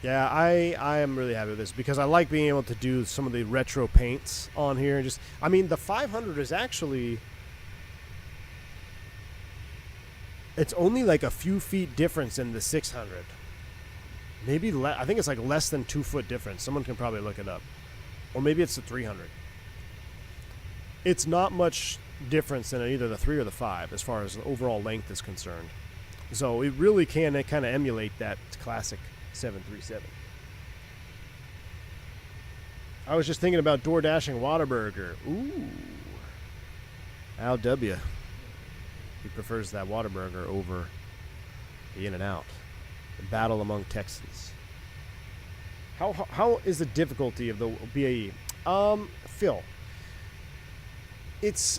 Yeah, I am really happy with this because I like being able to do some of the retro paints on here. Just, I mean, the 500 is actually, it's only like a few feet difference in the 600. Maybe I think it's like less than 2 foot difference. Someone can probably look it up, or maybe it's the 300. It's not much difference in either the 3 or the 5 as far as the overall length is concerned. So it really can kind of emulate that classic 737. I was just thinking about door dashing Whataburger. Ooh. Al W. He prefers that Whataburger over the In-N-Out. The battle among Texans. How is the difficulty of the BAE? Phil. It's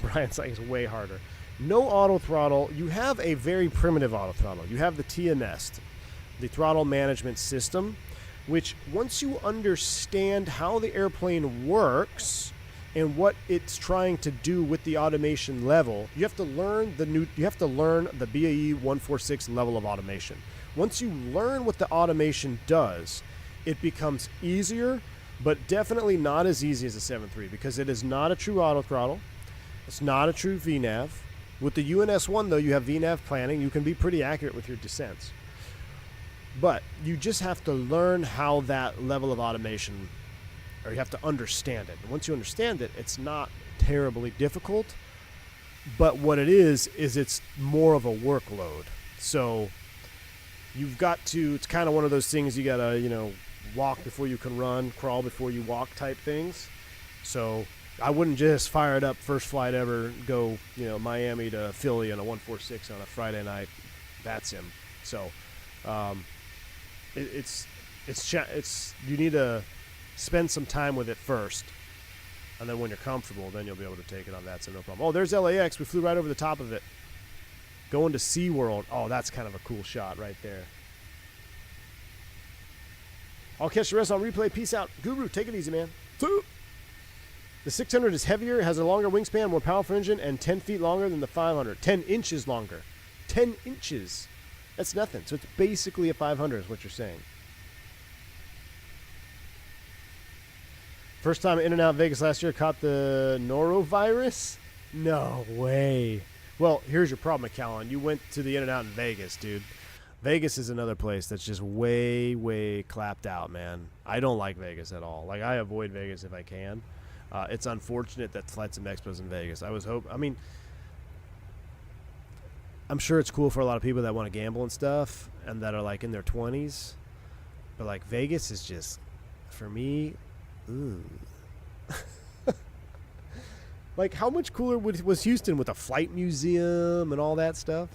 Brian's like it's way harder. No auto throttle. You have a very primitive auto throttle. You have the TMS, the throttle management system, which once you understand how the airplane works and what it's trying to do with the automation level, you have to learn the BAE 146 level of automation. Once you learn what the automation does, it becomes easier, but definitely not as easy as a 7.3 because it is not a true auto throttle. It's not a true VNAV. With the UNS-1, though, you have VNAV planning. You can be pretty accurate with your descents. But you just have to learn how that level of automation, or you have to understand it. And once you understand it, it's not terribly difficult. But what it is it's more of a workload. So you've got to, it's kind of one of those things you got to, walk before you can run, crawl before you walk type things. So I wouldn't just fire it up first flight ever, go, Miami to Philly on a 146 on a Friday night. That's him. So it's you need to spend some time with it first, and then when you're comfortable, then you'll be able to take it on that. So no problem. Oh, there's LAX. We flew right over the top of it. Going to SeaWorld. Oh, that's kind of a cool shot right there. I'll catch the rest on replay. Peace out. Guru, take it easy, man. The 600 is heavier, has a longer wingspan, more powerful engine, and 10 feet longer than the 500. 10 inches longer. 10 inches. That's nothing. So it's basically a 500 is what you're saying. First time in and out Vegas last year, caught the norovirus? No way. Well, here's your problem, McCallum. You went to the in and out in Vegas, dude. Vegas is another place that's just way, way clapped out, man. I don't like Vegas at all. Like, I avoid Vegas if I can. It's unfortunate that Flights and Expo's in Vegas. I'm sure it's cool for a lot of people that want to gamble and stuff and that are, like, in their 20s. But, like, Vegas is just, for me, ooh. Like, how much cooler was Houston with a flight museum and all that stuff?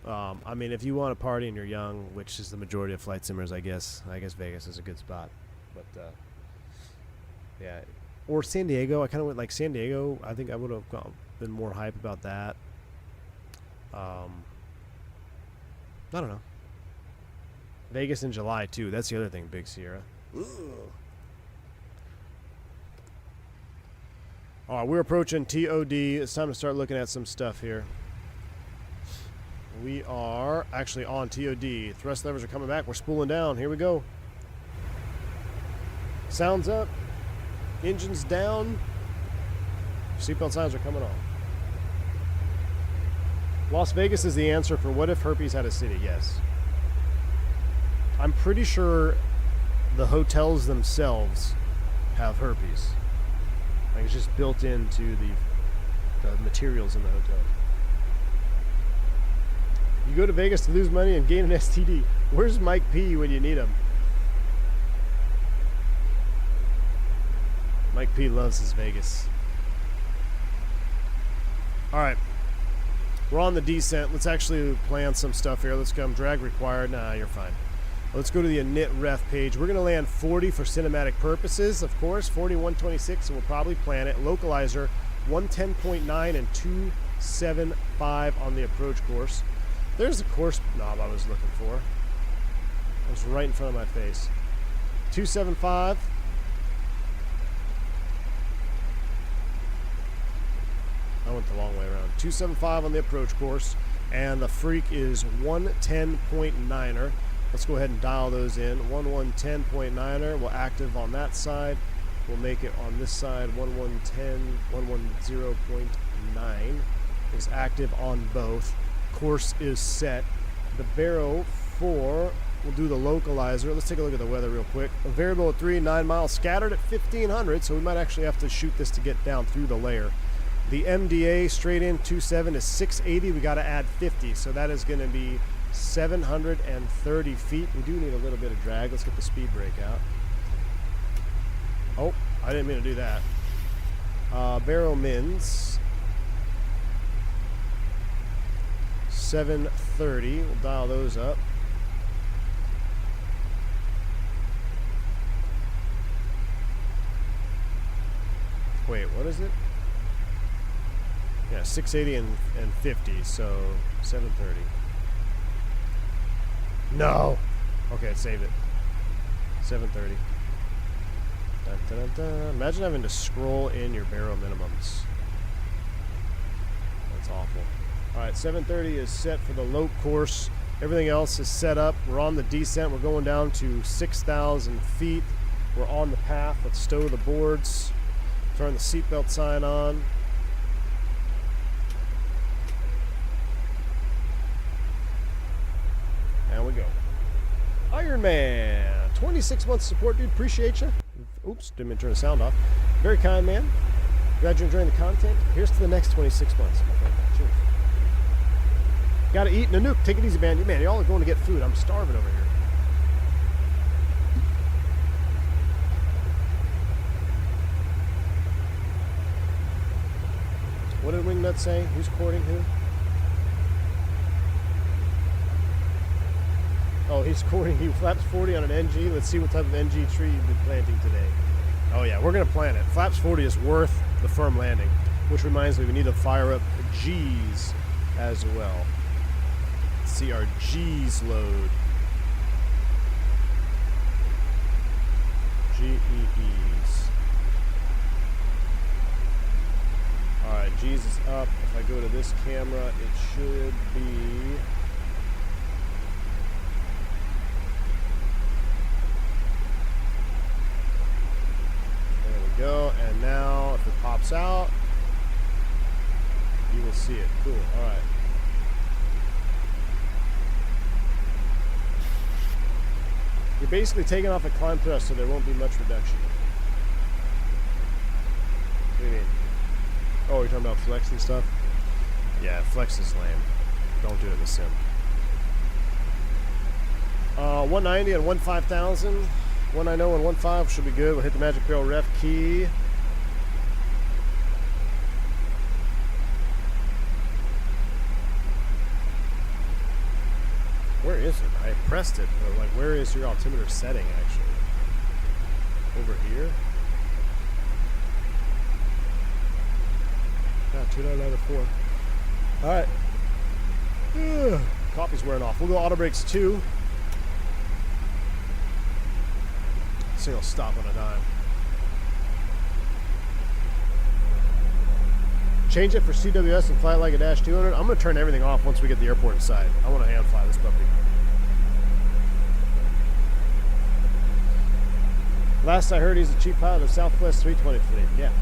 If you want to party and you're young, which is the majority of flight simmers, I guess Vegas is a good spot. But, yeah. Or San Diego. I kind of went like San Diego. I think I would have been more hype about that. I don't know. Vegas in July, too. That's the other thing, Big Sierra. Ooh. All right, we're approaching TOD. It's time to start looking at some stuff here. We are actually on TOD. Thrust levers are coming back. We're spooling down. Here we go. Sounds up. Engines down. Seatbelt signs are coming on. Las Vegas is the answer for what if herpes had a city? Yes. I'm pretty sure the hotels themselves have herpes. Like it's just built into the materials in the hotel. You go to Vegas to lose money and gain an STD. Where's Mike P when you need him? Mike P loves his Vegas. All right. We're on the descent. Let's actually plan some stuff here. Let's come. Drag required. Nah, you're fine. Let's go to the init ref page. We're going to land 40 for cinematic purposes, of course. 40, 126, and we'll probably plan it. Localizer, 110.9 and 275 on the approach course. There's the course knob I was looking for. It was right in front of my face. 275. I went the long way around. 275 on the approach course, and the freak is 110.9er. Let's go ahead and dial those in. 1110.9er. We'll active on that side. We'll make it on this side. 110.9 is active on both. Course is set. The Barrow 4, we'll do the localizer. Let's take a look at the weather real quick. A variable at 3, 9 miles, scattered at 1500, so we might actually have to shoot this to get down through the layer. The MDA straight in 27 is 680. We got to add 50, so that is going to be 730 feet. We do need a little bit of drag. Let's get the speed brake out. Oh, I didn't mean to do that. Barrow mins 730. We'll dial those up. Wait, what is it? Yeah, 680 and 50, so 730. No! Okay, it saved it. 730. Dun, dun, dun, dun. Imagine having to scroll in your barrel minimums. That's awful. Alright, 730 is set for the low course. Everything else is set up. We're on the descent. We're going down to 6,000 feet. We're on the path. Let's stow the boards. Turn the seatbelt sign on. There we go. Iron Man, 26 months support, dude. Appreciate you. Oops, didn't mean to turn the sound off. Very kind, man. Glad you're enjoying the content. Here's to the next 26 months. Okay, cheers. Gotta eat. Nanook, take it easy, man. Man, y'all are going to get food. I'm starving over here. What did Wingnut say? Who's courting who? Oh, he's courting you. Flaps 40 on an NG. Let's see what type of NG tree you've been planting today. Oh yeah, we're going to plant it. Flaps 40 is worth the firm landing. Which reminds me, we need to fire up G's as well. Let's see our G's load. GEEs. Alright, G's is up. If I go to this camera, it should be... go, and now if it pops out, you will see it. Cool. All right. You're basically taking off at climb thrust, so there won't be much reduction. What do you mean? Oh, you're talking about flex and stuff? Yeah, flex is lame. Don't do it in the sim. 190 and 15,000. 190 and 15 should be good. We'll hit the magic barrel ref key. Where is it? I pressed it, but like, where is your altimeter setting actually? Over here? Yeah, 2994. Alright. Coffee's wearing off. We'll go auto brakes 2. This thing will stop on a dime. Change it for CWS and fly it like a Dash 200. I'm going to turn everything off once we get the airport inside. I want to hand fly this puppy. Last I heard, he's a chief pilot of Southwest 320 fleet. Yeah.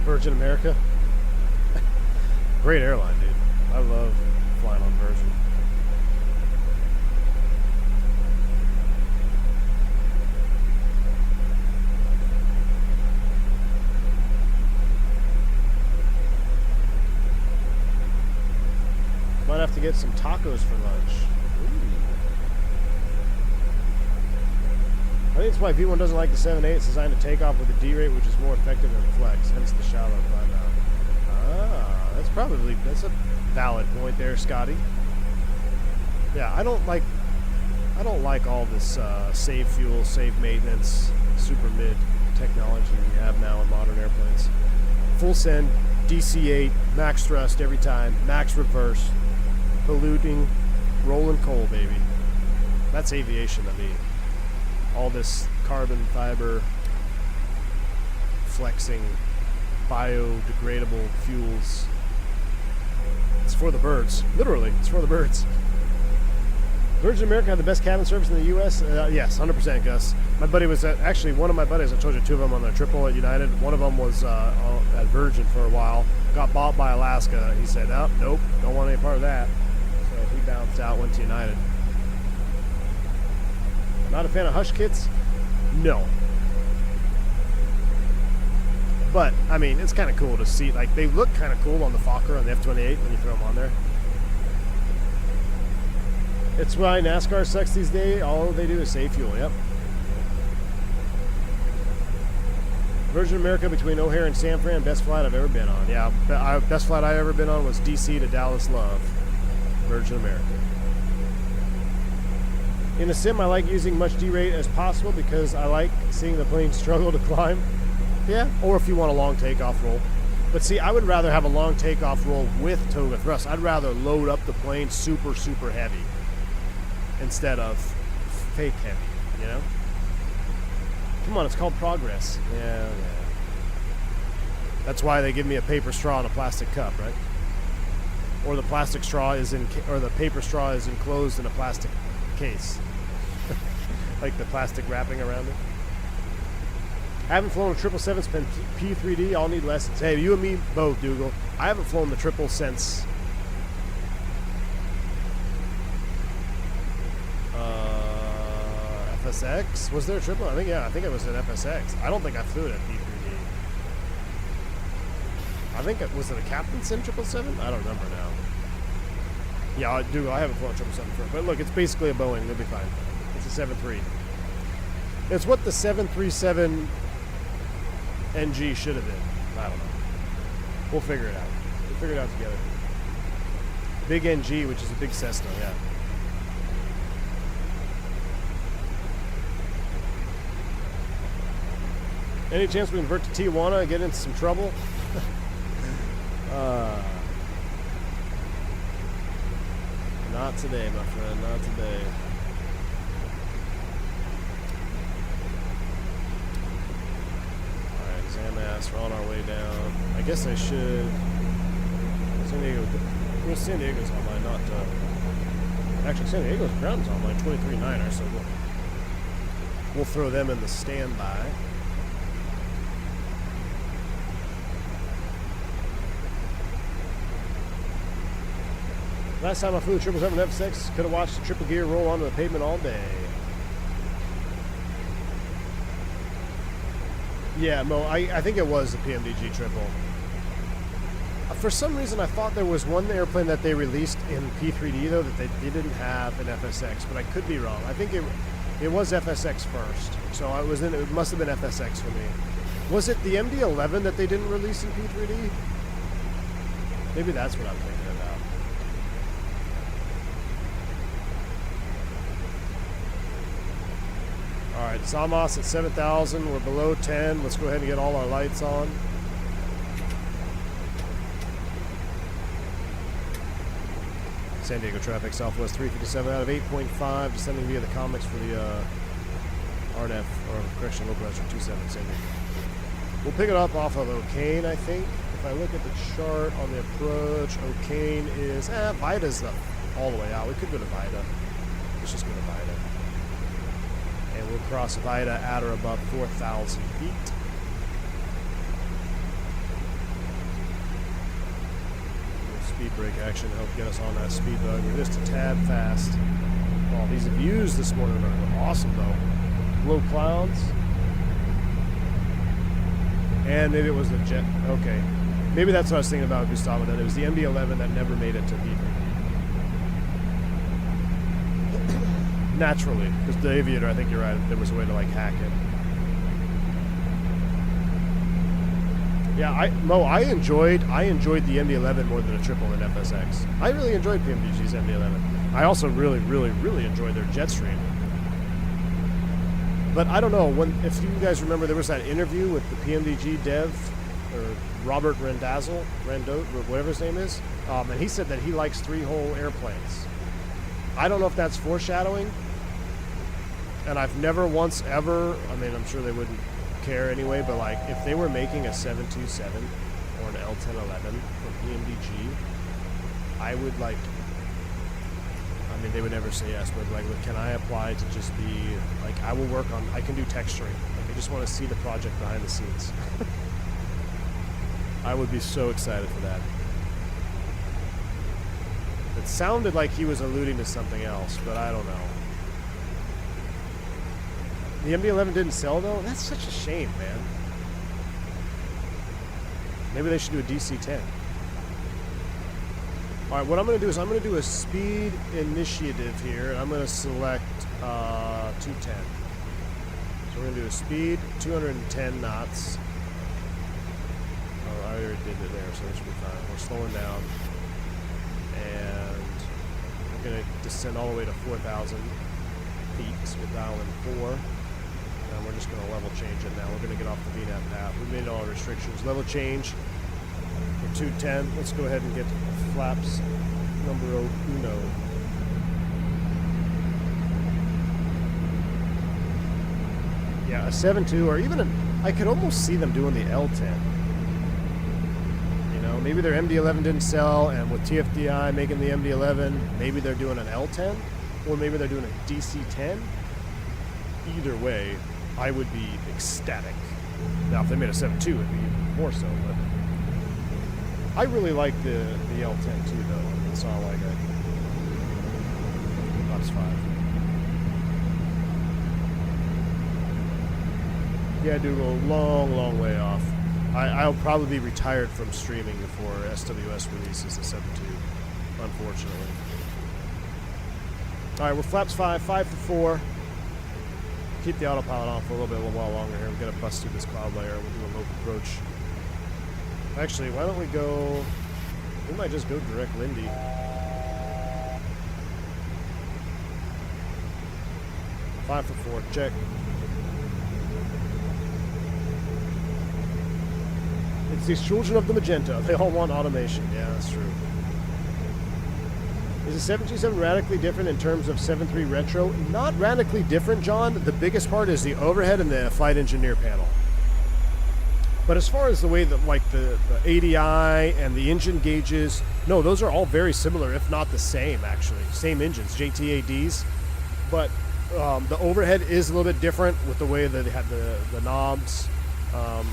Virgin America. Great airline, dude. I love flying on Virgin. Might have to get some tacos for lunch. Ooh. I think that's why V1 doesn't like the 7.8. It's designed to take off with a D rate, which is more effective than flex, hence the shallow climb out. Ah, that's a valid point there, Scotty. Yeah, I don't I don't like all this save fuel, save maintenance, super mid technology we have now in modern airplanes. Full send, DC-8, max thrust every time, max reverse, polluting, rolling coal, baby. That's aviation to me. All this carbon fiber, flexing, biodegradable fuels. It's for the birds. Literally, it's for the birds. Virgin America had the best cabin service in the U.S.? Yes, 100%, Gus. My buddy was actually one of my buddies, I told you two of them on the triple at United. One of them was at Virgin for a while, got bought by Alaska. He said, oh, nope, don't want any part of that. So he bounced out, went to United. Not a fan of hush kits? No. But, I mean, it's kind of cool to see. Like, they look kind of cool on the Fokker on the F-28 when you throw them on there. It's why NASCAR sucks these days. All they do is save fuel. Yep. Virgin America between O'Hare and San Fran, best flight I've ever been on. Yeah, best flight I've ever been on was DC to Dallas Love. Virgin America. In a sim, I like using much D-rate as possible because I like seeing the plane struggle to climb. Yeah, or if you want a long takeoff roll. But see, I would rather have a long takeoff roll with Toga thrust. I'd rather load up the plane super, super heavy instead of fake heavy, you know? Come on, it's called progress. Yeah. That's why they give me a paper straw and a plastic cup, right? Or the plastic straw is or the paper straw is enclosed in a plastic case. Like the plastic wrapping around it. I haven't flown a 777 since P3D. I'll need lessons. Hey, you and me both, Dougal. I haven't flown the triple since FSX. Was there a triple? I think it was an FSX. I don't think I flew it at P3D. I think it was it a Captain Sim 777? I don't remember now. Yeah, Dougal, I haven't flown a 777 for, but look, it's basically a Boeing. It'll be fine. It's a 7.3. It's what the 737 NG should have been. I don't know. We'll figure it out. We'll figure it out together. Big NG, which is a big Cessna, yeah. Any chance we convert to Tijuana and get into some trouble? Not today, my friend. Not today. Alright, we're on our way down. I guess I should. San Diego. Well, San Diego's online, not. Actually, San Diego's ground is online. 23.9er, so we'll throw them in the standby. Last time I flew the 777 F6, could have watched the triple gear roll onto the pavement all day. Yeah, Mo, I think it was the PMDG triple. For some reason, I thought there was one airplane that they released in P3D, though, that they didn't have an FSX, but I could be wrong. I think it was FSX first, so it must have been FSX for me. Was it the MD-11 that they didn't release in P3D? Maybe that's what I'm thinking about. Alright, Samos at 7,000. We're below 10. Let's go ahead and get all our lights on. San Diego traffic, Southwest 357 out of 8.5. Descending via the comics for the RNF, or correction, local register 27 San Diego. We'll pick it up off of O'Kane, I think. If I look at the chart on the approach, O'Kane is, Vida's all the way out. We could go to Vida. Let's just go to Vida. And we'll cross Vida at or above 4,000 feet. Speed brake action helped get us on that speed bug. We're just a tad fast. Oh, these views this morning are awesome, though. Low clouds. And maybe it was the jet. Okay. Maybe that's what I was thinking about Gustavo then. It was the MD-11 that never made it to P3D. Naturally, because the Aviator, I think you're right, there was a way to like hack it. Yeah, I enjoyed the MD-11 more than a triple in FSX. I really enjoyed PMDG's MD-11. I also really enjoyed their Jetstream. But I don't know, if you guys remember, there was that interview with the PMDG dev, or Robert Randazzo, whatever his name is, and he said that he likes 3-hole airplanes. I don't know if that's foreshadowing, and I've never once ever, I mean, I'm sure they wouldn't care anyway, but like, if they were making a 727 or an L1011 from PMDG, I would like, I mean, they would never say yes, but like, can I apply to just be, like, I will work on, I can do texturing. Like, I just want to see the project behind the scenes. I would be so excited for that. It sounded like he was alluding to something else, but I don't know. The MD-11 didn't sell, though? That's such a shame, man. Maybe they should do a DC-10. Alright, what I'm going to do is I'm going to do a speed initiative here. I'm going to select 210. So we're going to do a speed 210 knots. Oh, I already did it there, so that should be fine. We're slowing down. And we're going to descend all the way to 4,000 feet. So we'll dial in 4. And we're just going to level change it now. We're going to get off the VNAV path. We made all our restrictions. Level change for 210. Let's go ahead and get flaps numero uno. Yeah, a 7.2 or even I could almost see them doing the L10. You know, maybe their MD-11 didn't sell, and with TFDI making the MD-11, maybe they're doing an L10, or maybe they're doing a DC-10. Either way, I would be ecstatic. Now, if they made a 7.2, it'd be even more so, but I really like the L10 too, though. It's not like a Box 5. Yeah, I do go a long way off. I'll probably be retired from streaming before SWS releases the 7.2, unfortunately. Alright, we're flaps 5 for 4. Keep the autopilot on for a little while longer here. We're going to bust through this cloud layer. We'll do a low approach. Actually, why don't we go... We might just go direct Lindy. Five for 4. Check. It's the exclusion of the magenta. They all want automation. Yeah, that's true. Is the 727 radically different in terms of 7.3 retro? Not radically different, John. The biggest part is the overhead and the flight engineer panel. But as far as the way that, like, the ADI and the engine gauges, no, those are all very similar, if not the same, actually. Same engines, JTADs. But the overhead is a little bit different with the way that they have the knobs and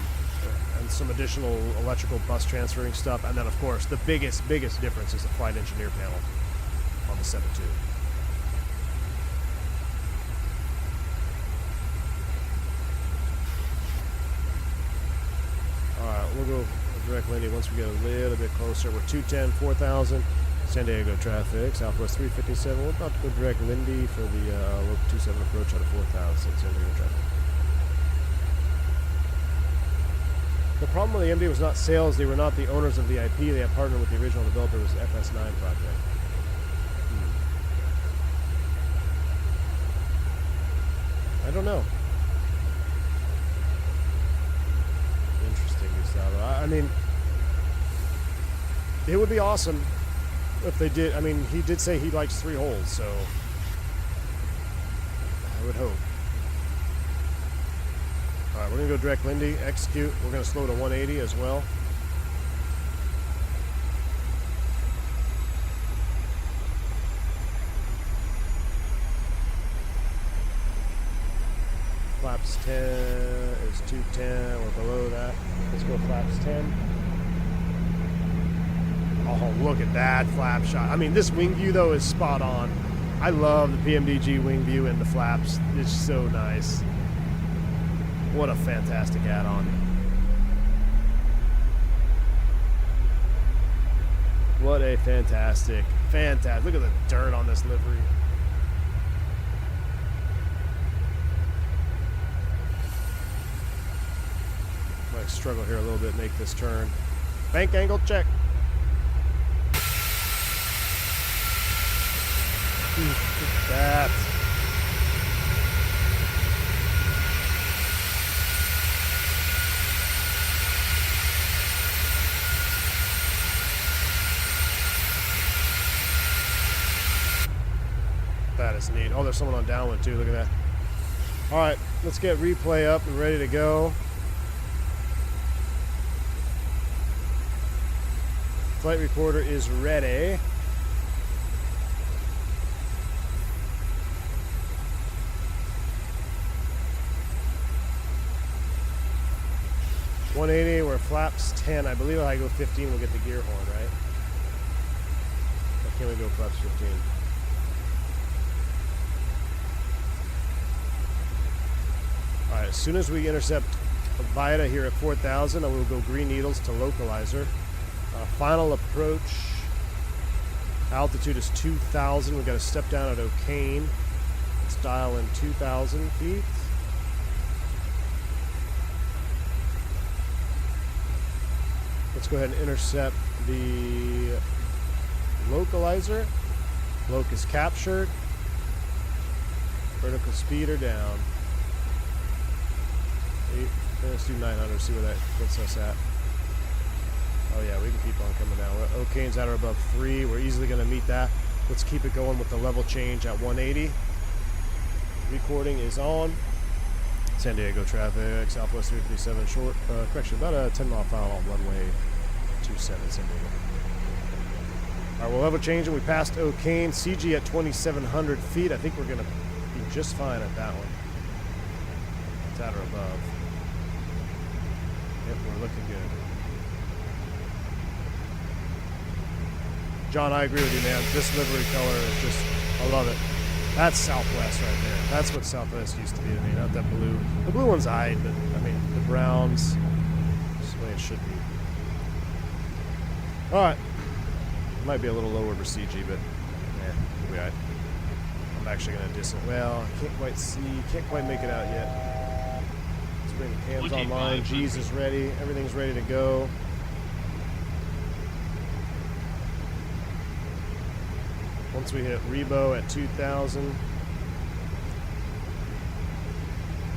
some additional electrical bus transferring stuff. And then, of course, the biggest difference is the flight engineer panel on the 7.2. Alright, we'll go direct landing once we get a little bit closer. We're 210, 4,000. San Diego traffic, Southwest 357. We're about to go direct Lindy for the local 27 approach out of 4,000 San Diego traffic. The problem with the MD was not sales. They were not the owners of the IP. They had partnered with the original developer. It was the FS9 project. I don't know. Interesting, Gustavo. I mean, it would be awesome if they did. I mean, he did say he likes 3 holes, so I would hope. Alright, we're going to go direct Lindy, execute. We're going to slow to 180 as well. Flaps 10 is 210. We're below that. Let's go flaps 10. Oh, look at that flap shot. I mean, this wing view, though, is spot on. I love the PMDG wing view and the flaps. It's so nice. What a fantastic add-on. What a fantastic. Look at the dirt on this livery. Like struggle here a little bit, make this turn. Bank angle check. Look at that. That is neat. Oh, there's someone on downwind too. Look at that. All right, let's get replay up and ready to go. Flight recorder is ready. .180, we're flaps 10. I believe if I go 15, we'll get the gear horn, right? Or can we go flaps 15? All right, as soon as we intercept Vita here at 4,000, I will go green needles to localizer. Final approach altitude is 2,000. We've got to step down at O'Kane. Let's dial in 2,000 feet. Let's go ahead and intercept the localizer. Locus captured. Vertical speeder down. Let's do 900, see where that gets us at. Oh yeah, we can keep on coming down. O'Kane's at or above 3. We're easily going to meet that. Let's keep it going with the level change at 180. Recording is on. San Diego traffic, Southwest 337 short, correction, about a 10 mile per hour on runway 27 San Diego. Alright, we'll level change and we passed O'Kane. CG at 2,700 feet. I think we're going to be just fine at that one. It's at or above. Yep, we're looking good. John, I agree with you, man. This livery color is just, I love it. That's Southwest right there. That's what Southwest used to be to me, not that blue. The blue one's eyed, but I mean, the browns, it's the way it should be. All right. Might be a little lower for CG, but yeah, we'll be all right. I'm actually going to distance. Well, I can't quite see, can't quite make it out yet. Let's bring the cams online. G's is ready. Everything's ready to go. Once we hit Rebo at 2,000,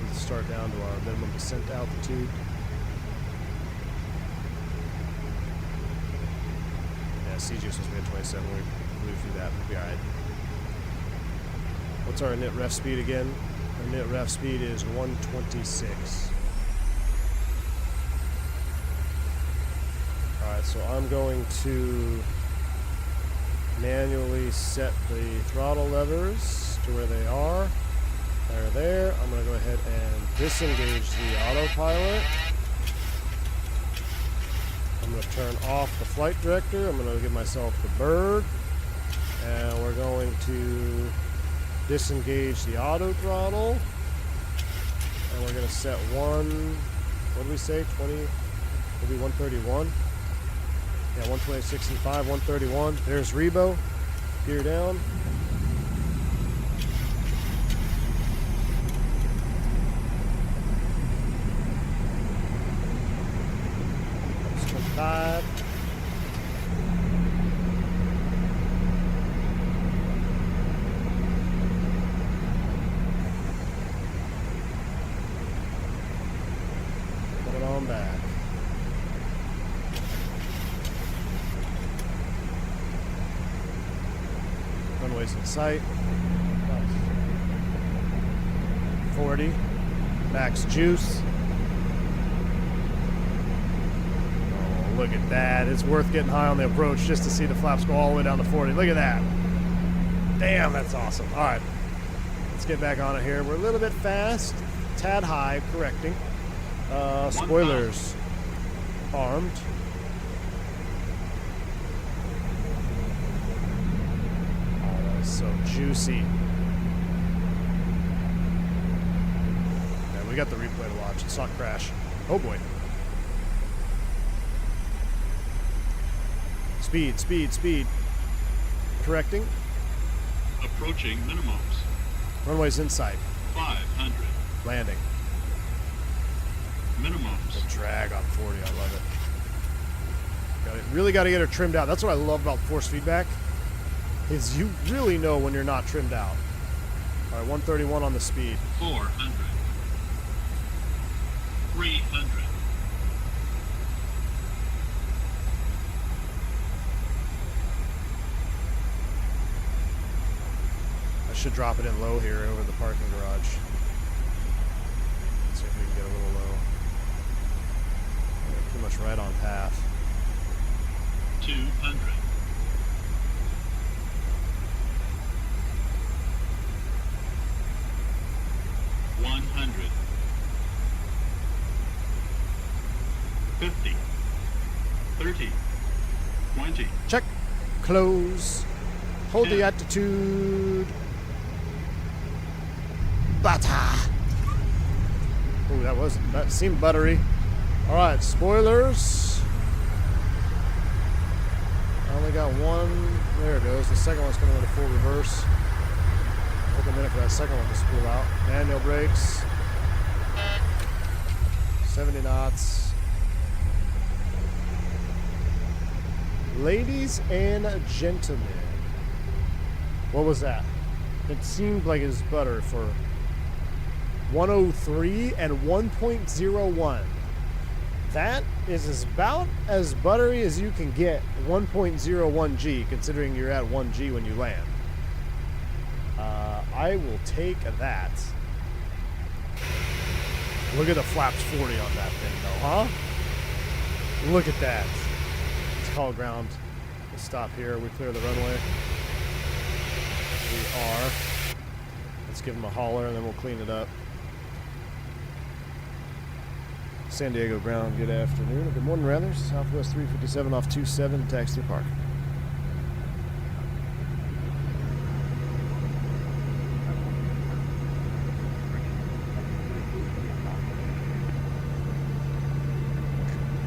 we'll start down to our minimum descent altitude. Yeah, CG was supposed to be at 27. We blew through that. We'll be all right. What's our init ref speed again? Our init ref speed is 126. All right, so I'm going to manually set the throttle levers to where they are. They're there. I'm going to go ahead and disengage the autopilot. I'm going to turn off the flight director. I'm going to give myself the bird. And we're going to disengage the auto throttle. And we're going to set one, what did we say, 20, maybe 131. Yeah, 126 and 5, 131. There's Rebo. Gear down. That's 25. Coming on back. Runways in sight. 40. Max juice. Oh, look at that. It's worth getting high on the approach just to see the flaps go all the way down to 40. Look at that. Damn, that's awesome. All right. Let's get back on it here. We're a little bit fast. Tad high, correcting. Spoilers armed. So juicy. Yeah, we got the replay to watch. Let's not crash. Oh boy. Speed, speed, speed. Correcting. Approaching minimums. Runway's in sight. 500. Landing. minimums. The drag on 40, I love it. Really got to get her trimmed out. That's what I love about force feedback, is you really know when you're not trimmed out. All right, 131 on the speed. 400. 300. I should drop it in low here over the parking garage. Let's see if we can get a little low. Yeah, pretty much right on path. 200. 100. 50. 30. 20. Check. Close. Hold the attitude. Butter. Oh, that seemed buttery. All right, spoilers. I only got one. There it goes. The second one's coming into full reverse. Took a minute for that second one to spool out. Manual brakes. 70 knots. Ladies and gentlemen. What was that? It seemed like it was butter for 103 and 1.01. That is about as buttery as you can get 1.01 G, considering you're at 1 G when you land. I will take that. Look at the flaps 40 on that thing, though, huh? Look at that. Let's call ground. Let's stop here. We clear the runway. We are. Let's give them a holler, and then we'll clean it up. San Diego ground, good afternoon, or good morning rather. Southwest 357 off 27, taxi to park.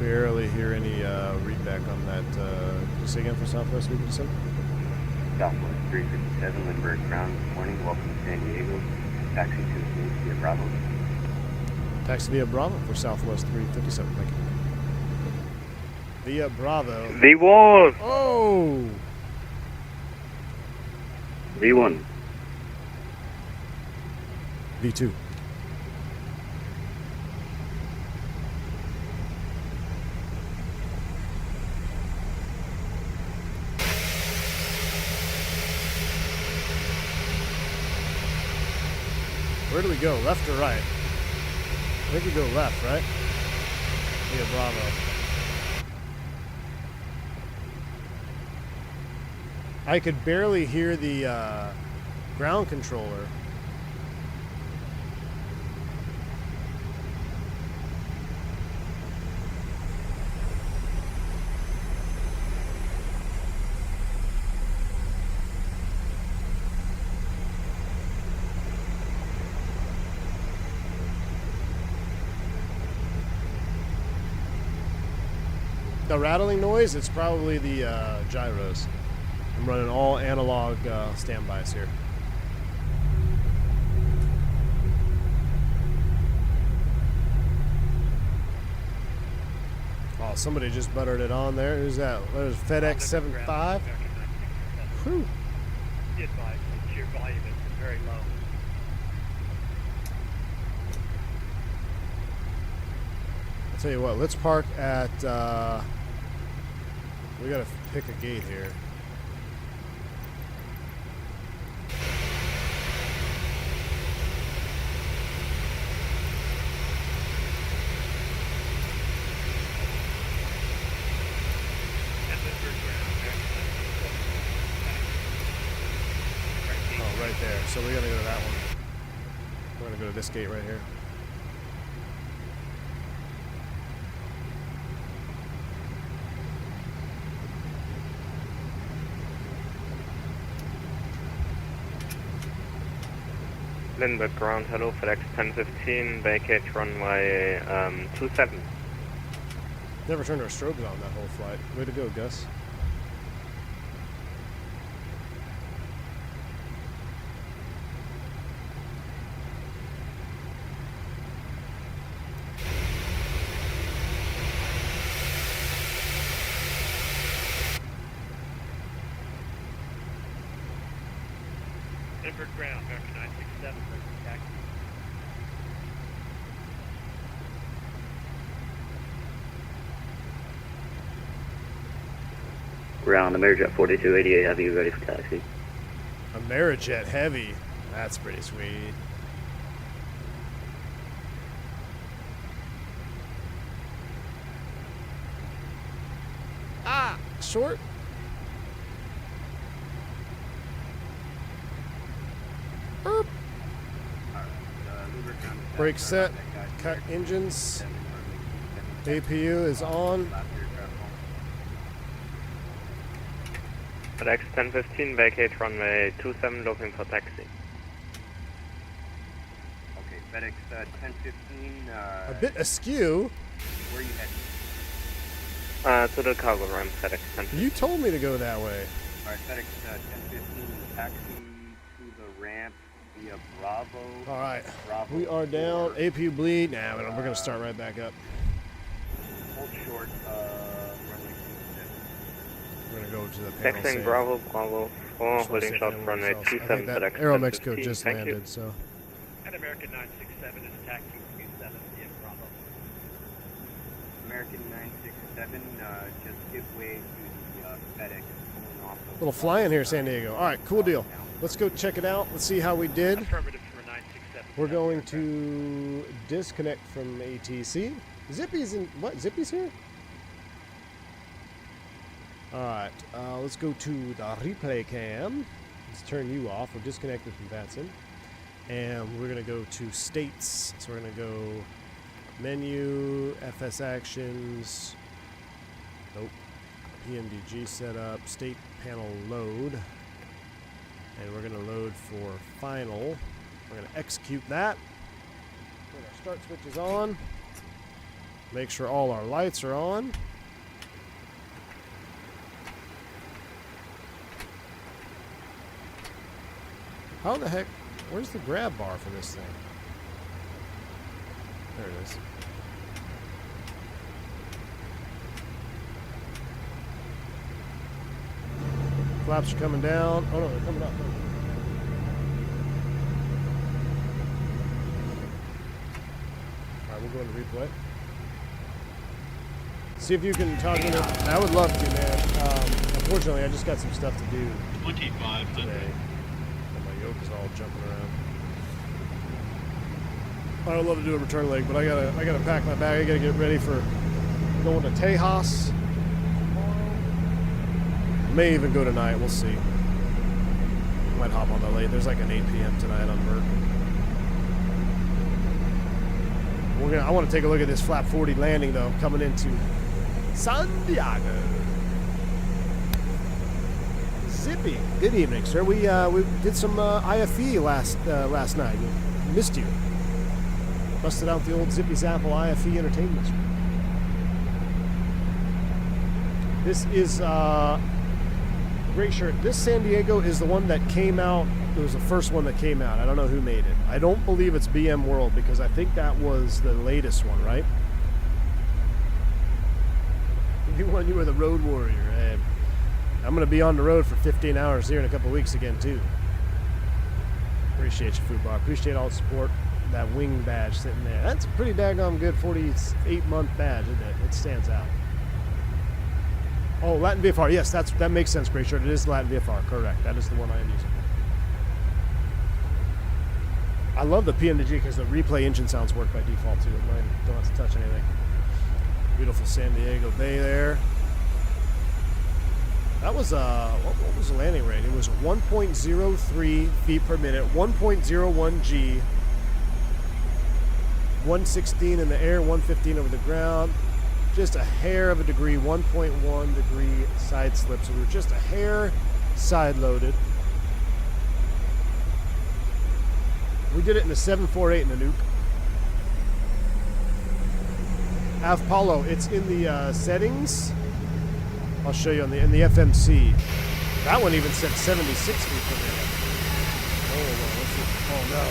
Barely hear any readback on that. Could you say again for Southwest 357? Southwest 357, Lindbergh ground, good morning, welcome to San Diego. Taxi to via Bravo. Taxi via Bravo for Southwest 357, thank you. Via Bravo. V1! Oh! V1. V2. Where do we go? Left or right? I think we go left, right? Via Bravo. I could barely hear the ground controller. The rattling noise, it's probably the gyros. I'm running all analog standbys here. Oh, somebody just buttered it on there. Who's that? There's FedEx 75. Whew. Be advised, the sheer volume is very low. I'll tell you what, let's park at, we gotta pick a gate here. Oh, right there. So we're gonna go to that one. We're gonna go to this gate right here. Lindbergh ground, hello, FedEx 1015, vacate runway 27. Never turned our strobes on that whole flight. Way to go, Gus. Inward ground, American 967, taxi. Ground, Amerijet 4288, have you ready for taxi? Amerijet Heavy. That's pretty sweet. Ah, short. Erp. Brake set. Cut engines. APU is on. FedEx 1015, vacate runway 27, looking for taxi. Okay, FedEx 1015, A bit askew. where are you heading? To the cargo ramp, FedEx 1015. You told me to go that way. Alright, FedEx 1015, taxi to the ramp via Bravo. All right. Bravo We are down. 4. APU bleed. Nah, we're going to start right back up. Hold short, runway 27. We're going to go to the panel. Taxiing save. Bravo, Bravo 4, Just wanna holding see if short anyone runway else- I 27, think that FedEx Aero 1015. Mexico just Thank landed, you. so. And American 967 is taxi 27 via Bravo. American 967, just give way to the FedEx pulling off of Little flying here, San Diego. All right, cool deal. Let's go check it out. Let's see how we did. Affirmative for 967. We're going to disconnect from ATC. Zippy's in what? Zippy's here? All right, let's go to the replay cam. Let's turn you off. We're disconnected from Vatson. And we're going to go to states. So we're going to go menu, FS actions. Nope. PMDG setup, state panel load. And we're going to load for final. We're going to execute that. Put our start switches on. Make sure all our lights are on. How the heck? Where's the grab bar for this thing? There it is. Flaps are coming down. Oh no, they're coming up. Alright, we'll go into replay. See if you can talk to me. I would love to, man. Unfortunately, I just got some stuff to do 2500. today. And my yoke is all jumping around. I would love to do a return leg, but I gotta pack my bag. I gotta get ready for going to Tejas. May even go tonight. We'll see. Might hop on that late. There's like an 8 p.m. tonight on Merck. I want to take a look at this flap 40 landing though, coming into San Diego. Zippy. Good evening, sir. We did some IFE last night. Missed you. Busted out the old Zippy's Apple IFE entertainment. This is great shirt. This San Diego is the one that came out. It was the first one that came out. I don't know who made it. I don't believe it's BM World because I think that was the latest one, right? You were the road warrior. Hey, I'm going to be on the road for 15 hours here in a couple weeks again, too. Appreciate you, Food Bar. Appreciate all the support. That wing badge sitting there. That's a pretty daggone good 48-month badge, isn't it? It stands out. Oh, Latin VFR. Yes, that makes sense, Great Shirt. It is Latin VFR. Correct. That is the one I am using. I love the PMDG because the replay engine sounds work by default, too. Mine don't have to touch anything. Beautiful San Diego Bay there. That was, what was the landing rate? It was 1.03 feet per minute, 1.01 G, 116 in the air, 115 over the ground. Just a hair of a degree, 1.1 degree side slip. So we were just a hair side loaded. We did it in the 748 in the Nuke. Avpalo, it's in the settings. I'll show you in the FMC. That one even said 76 feet per minute. Oh no.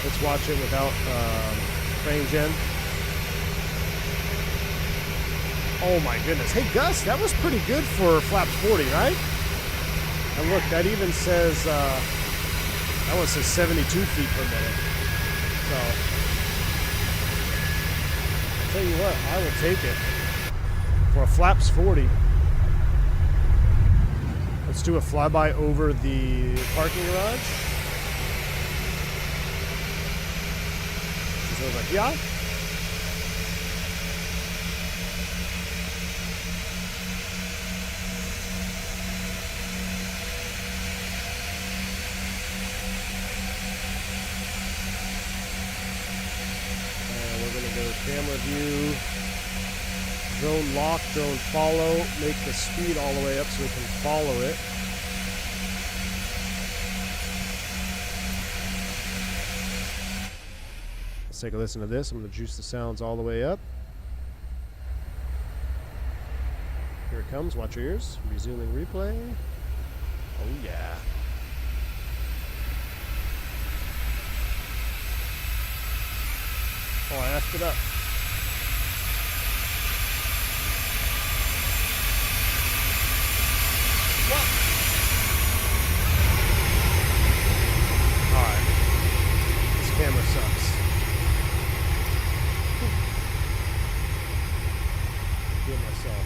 Let's watch it without frame gen. Oh my goodness. Hey Gus, that was pretty good for flaps 40, right? And look, that even says, that one says 72 feet per minute. So, I'll tell you what, I will take it. For a flaps 40. Let's do a flyby over the parking garage. Which is over here. Camera view, drone lock, drone follow, make the speed all the way up so we can follow it. Let's take a listen to this. I'm going to juice the sounds all the way up. Here it comes. Watch your ears. Resuming replay. Oh yeah. Oh, I effed it up. What? Alright. This camera sucks. Do it myself.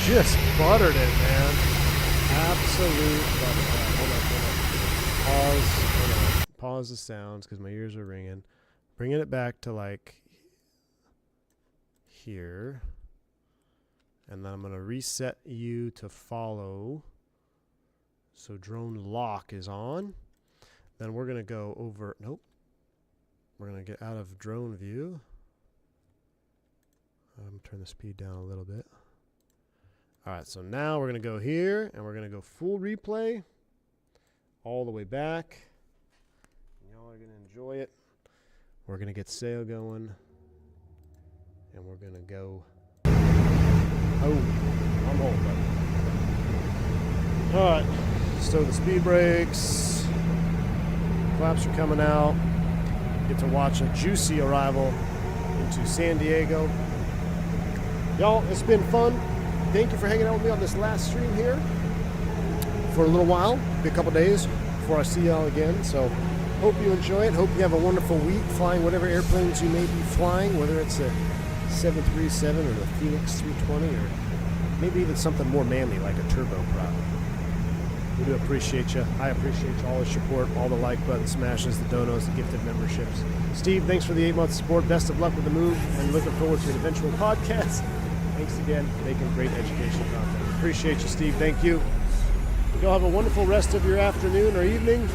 Just buttered it, man. Absolute butter. Hold on. Pause the sounds because my ears are ringing. Bringing it back to like here. And then I'm going to reset you to follow. So drone lock is on. Then we're going to go over. Nope. We're going to get out of drone view. I'm going to turn the speed down a little bit. Alright, so now we're going to go here, and we're going to go full replay all the way back. Y'all are going to enjoy it. We're going to get sail going, and we're going to go... Oh, I'm holding, buddy. Alright, stow the speed brakes. Flaps are coming out. Get to watch a juicy arrival into San Diego. Y'all, it's been fun. Thank you for hanging out with me on this last stream here for a little while, be a couple days before I see y'all again. So hope you enjoy it. Hope you have a wonderful week flying whatever airplanes you may be flying, whether it's a 737 or the Fenix 320 or maybe even something more manly like a turboprop. We do appreciate you. I appreciate you, all the support, all the like button smashes, the donos, the gifted memberships. Steve, thanks for the 8-month support. Best of luck with the move and looking forward to an eventual podcast. Thanks again for making great education content. Appreciate you, Steve. Thank you. Y'all have a wonderful rest of your afternoon or evening.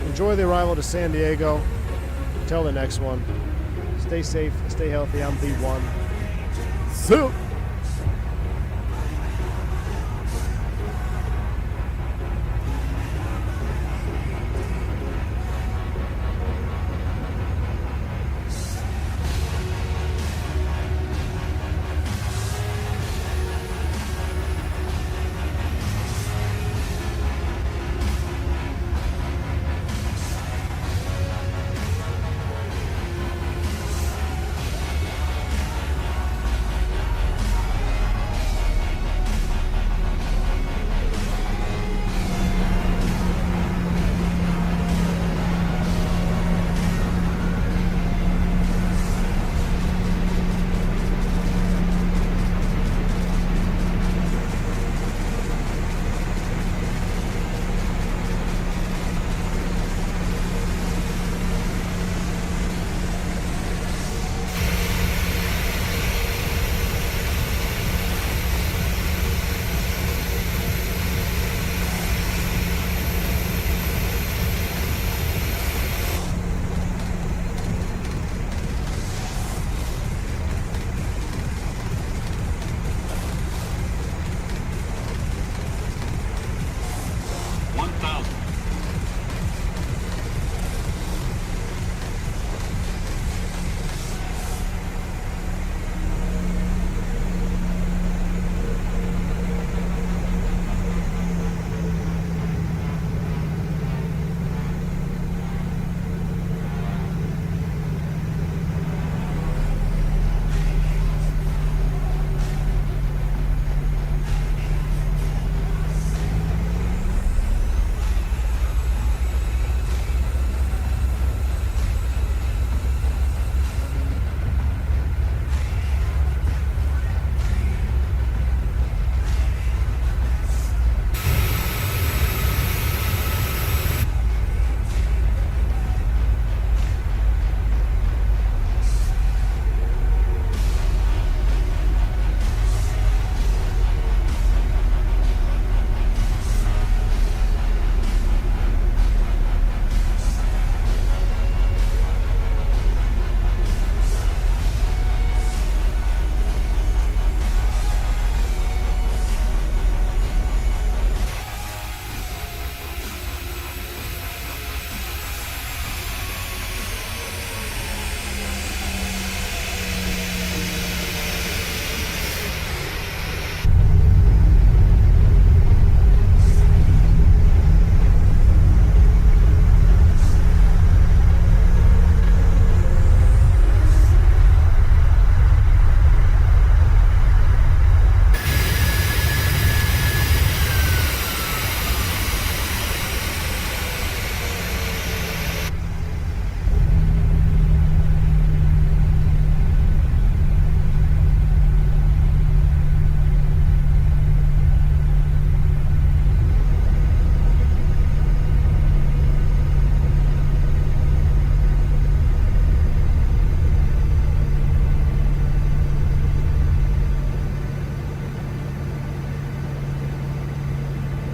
Enjoy the arrival to San Diego. Until the next one, stay safe, stay healthy. I'm B1. Soup.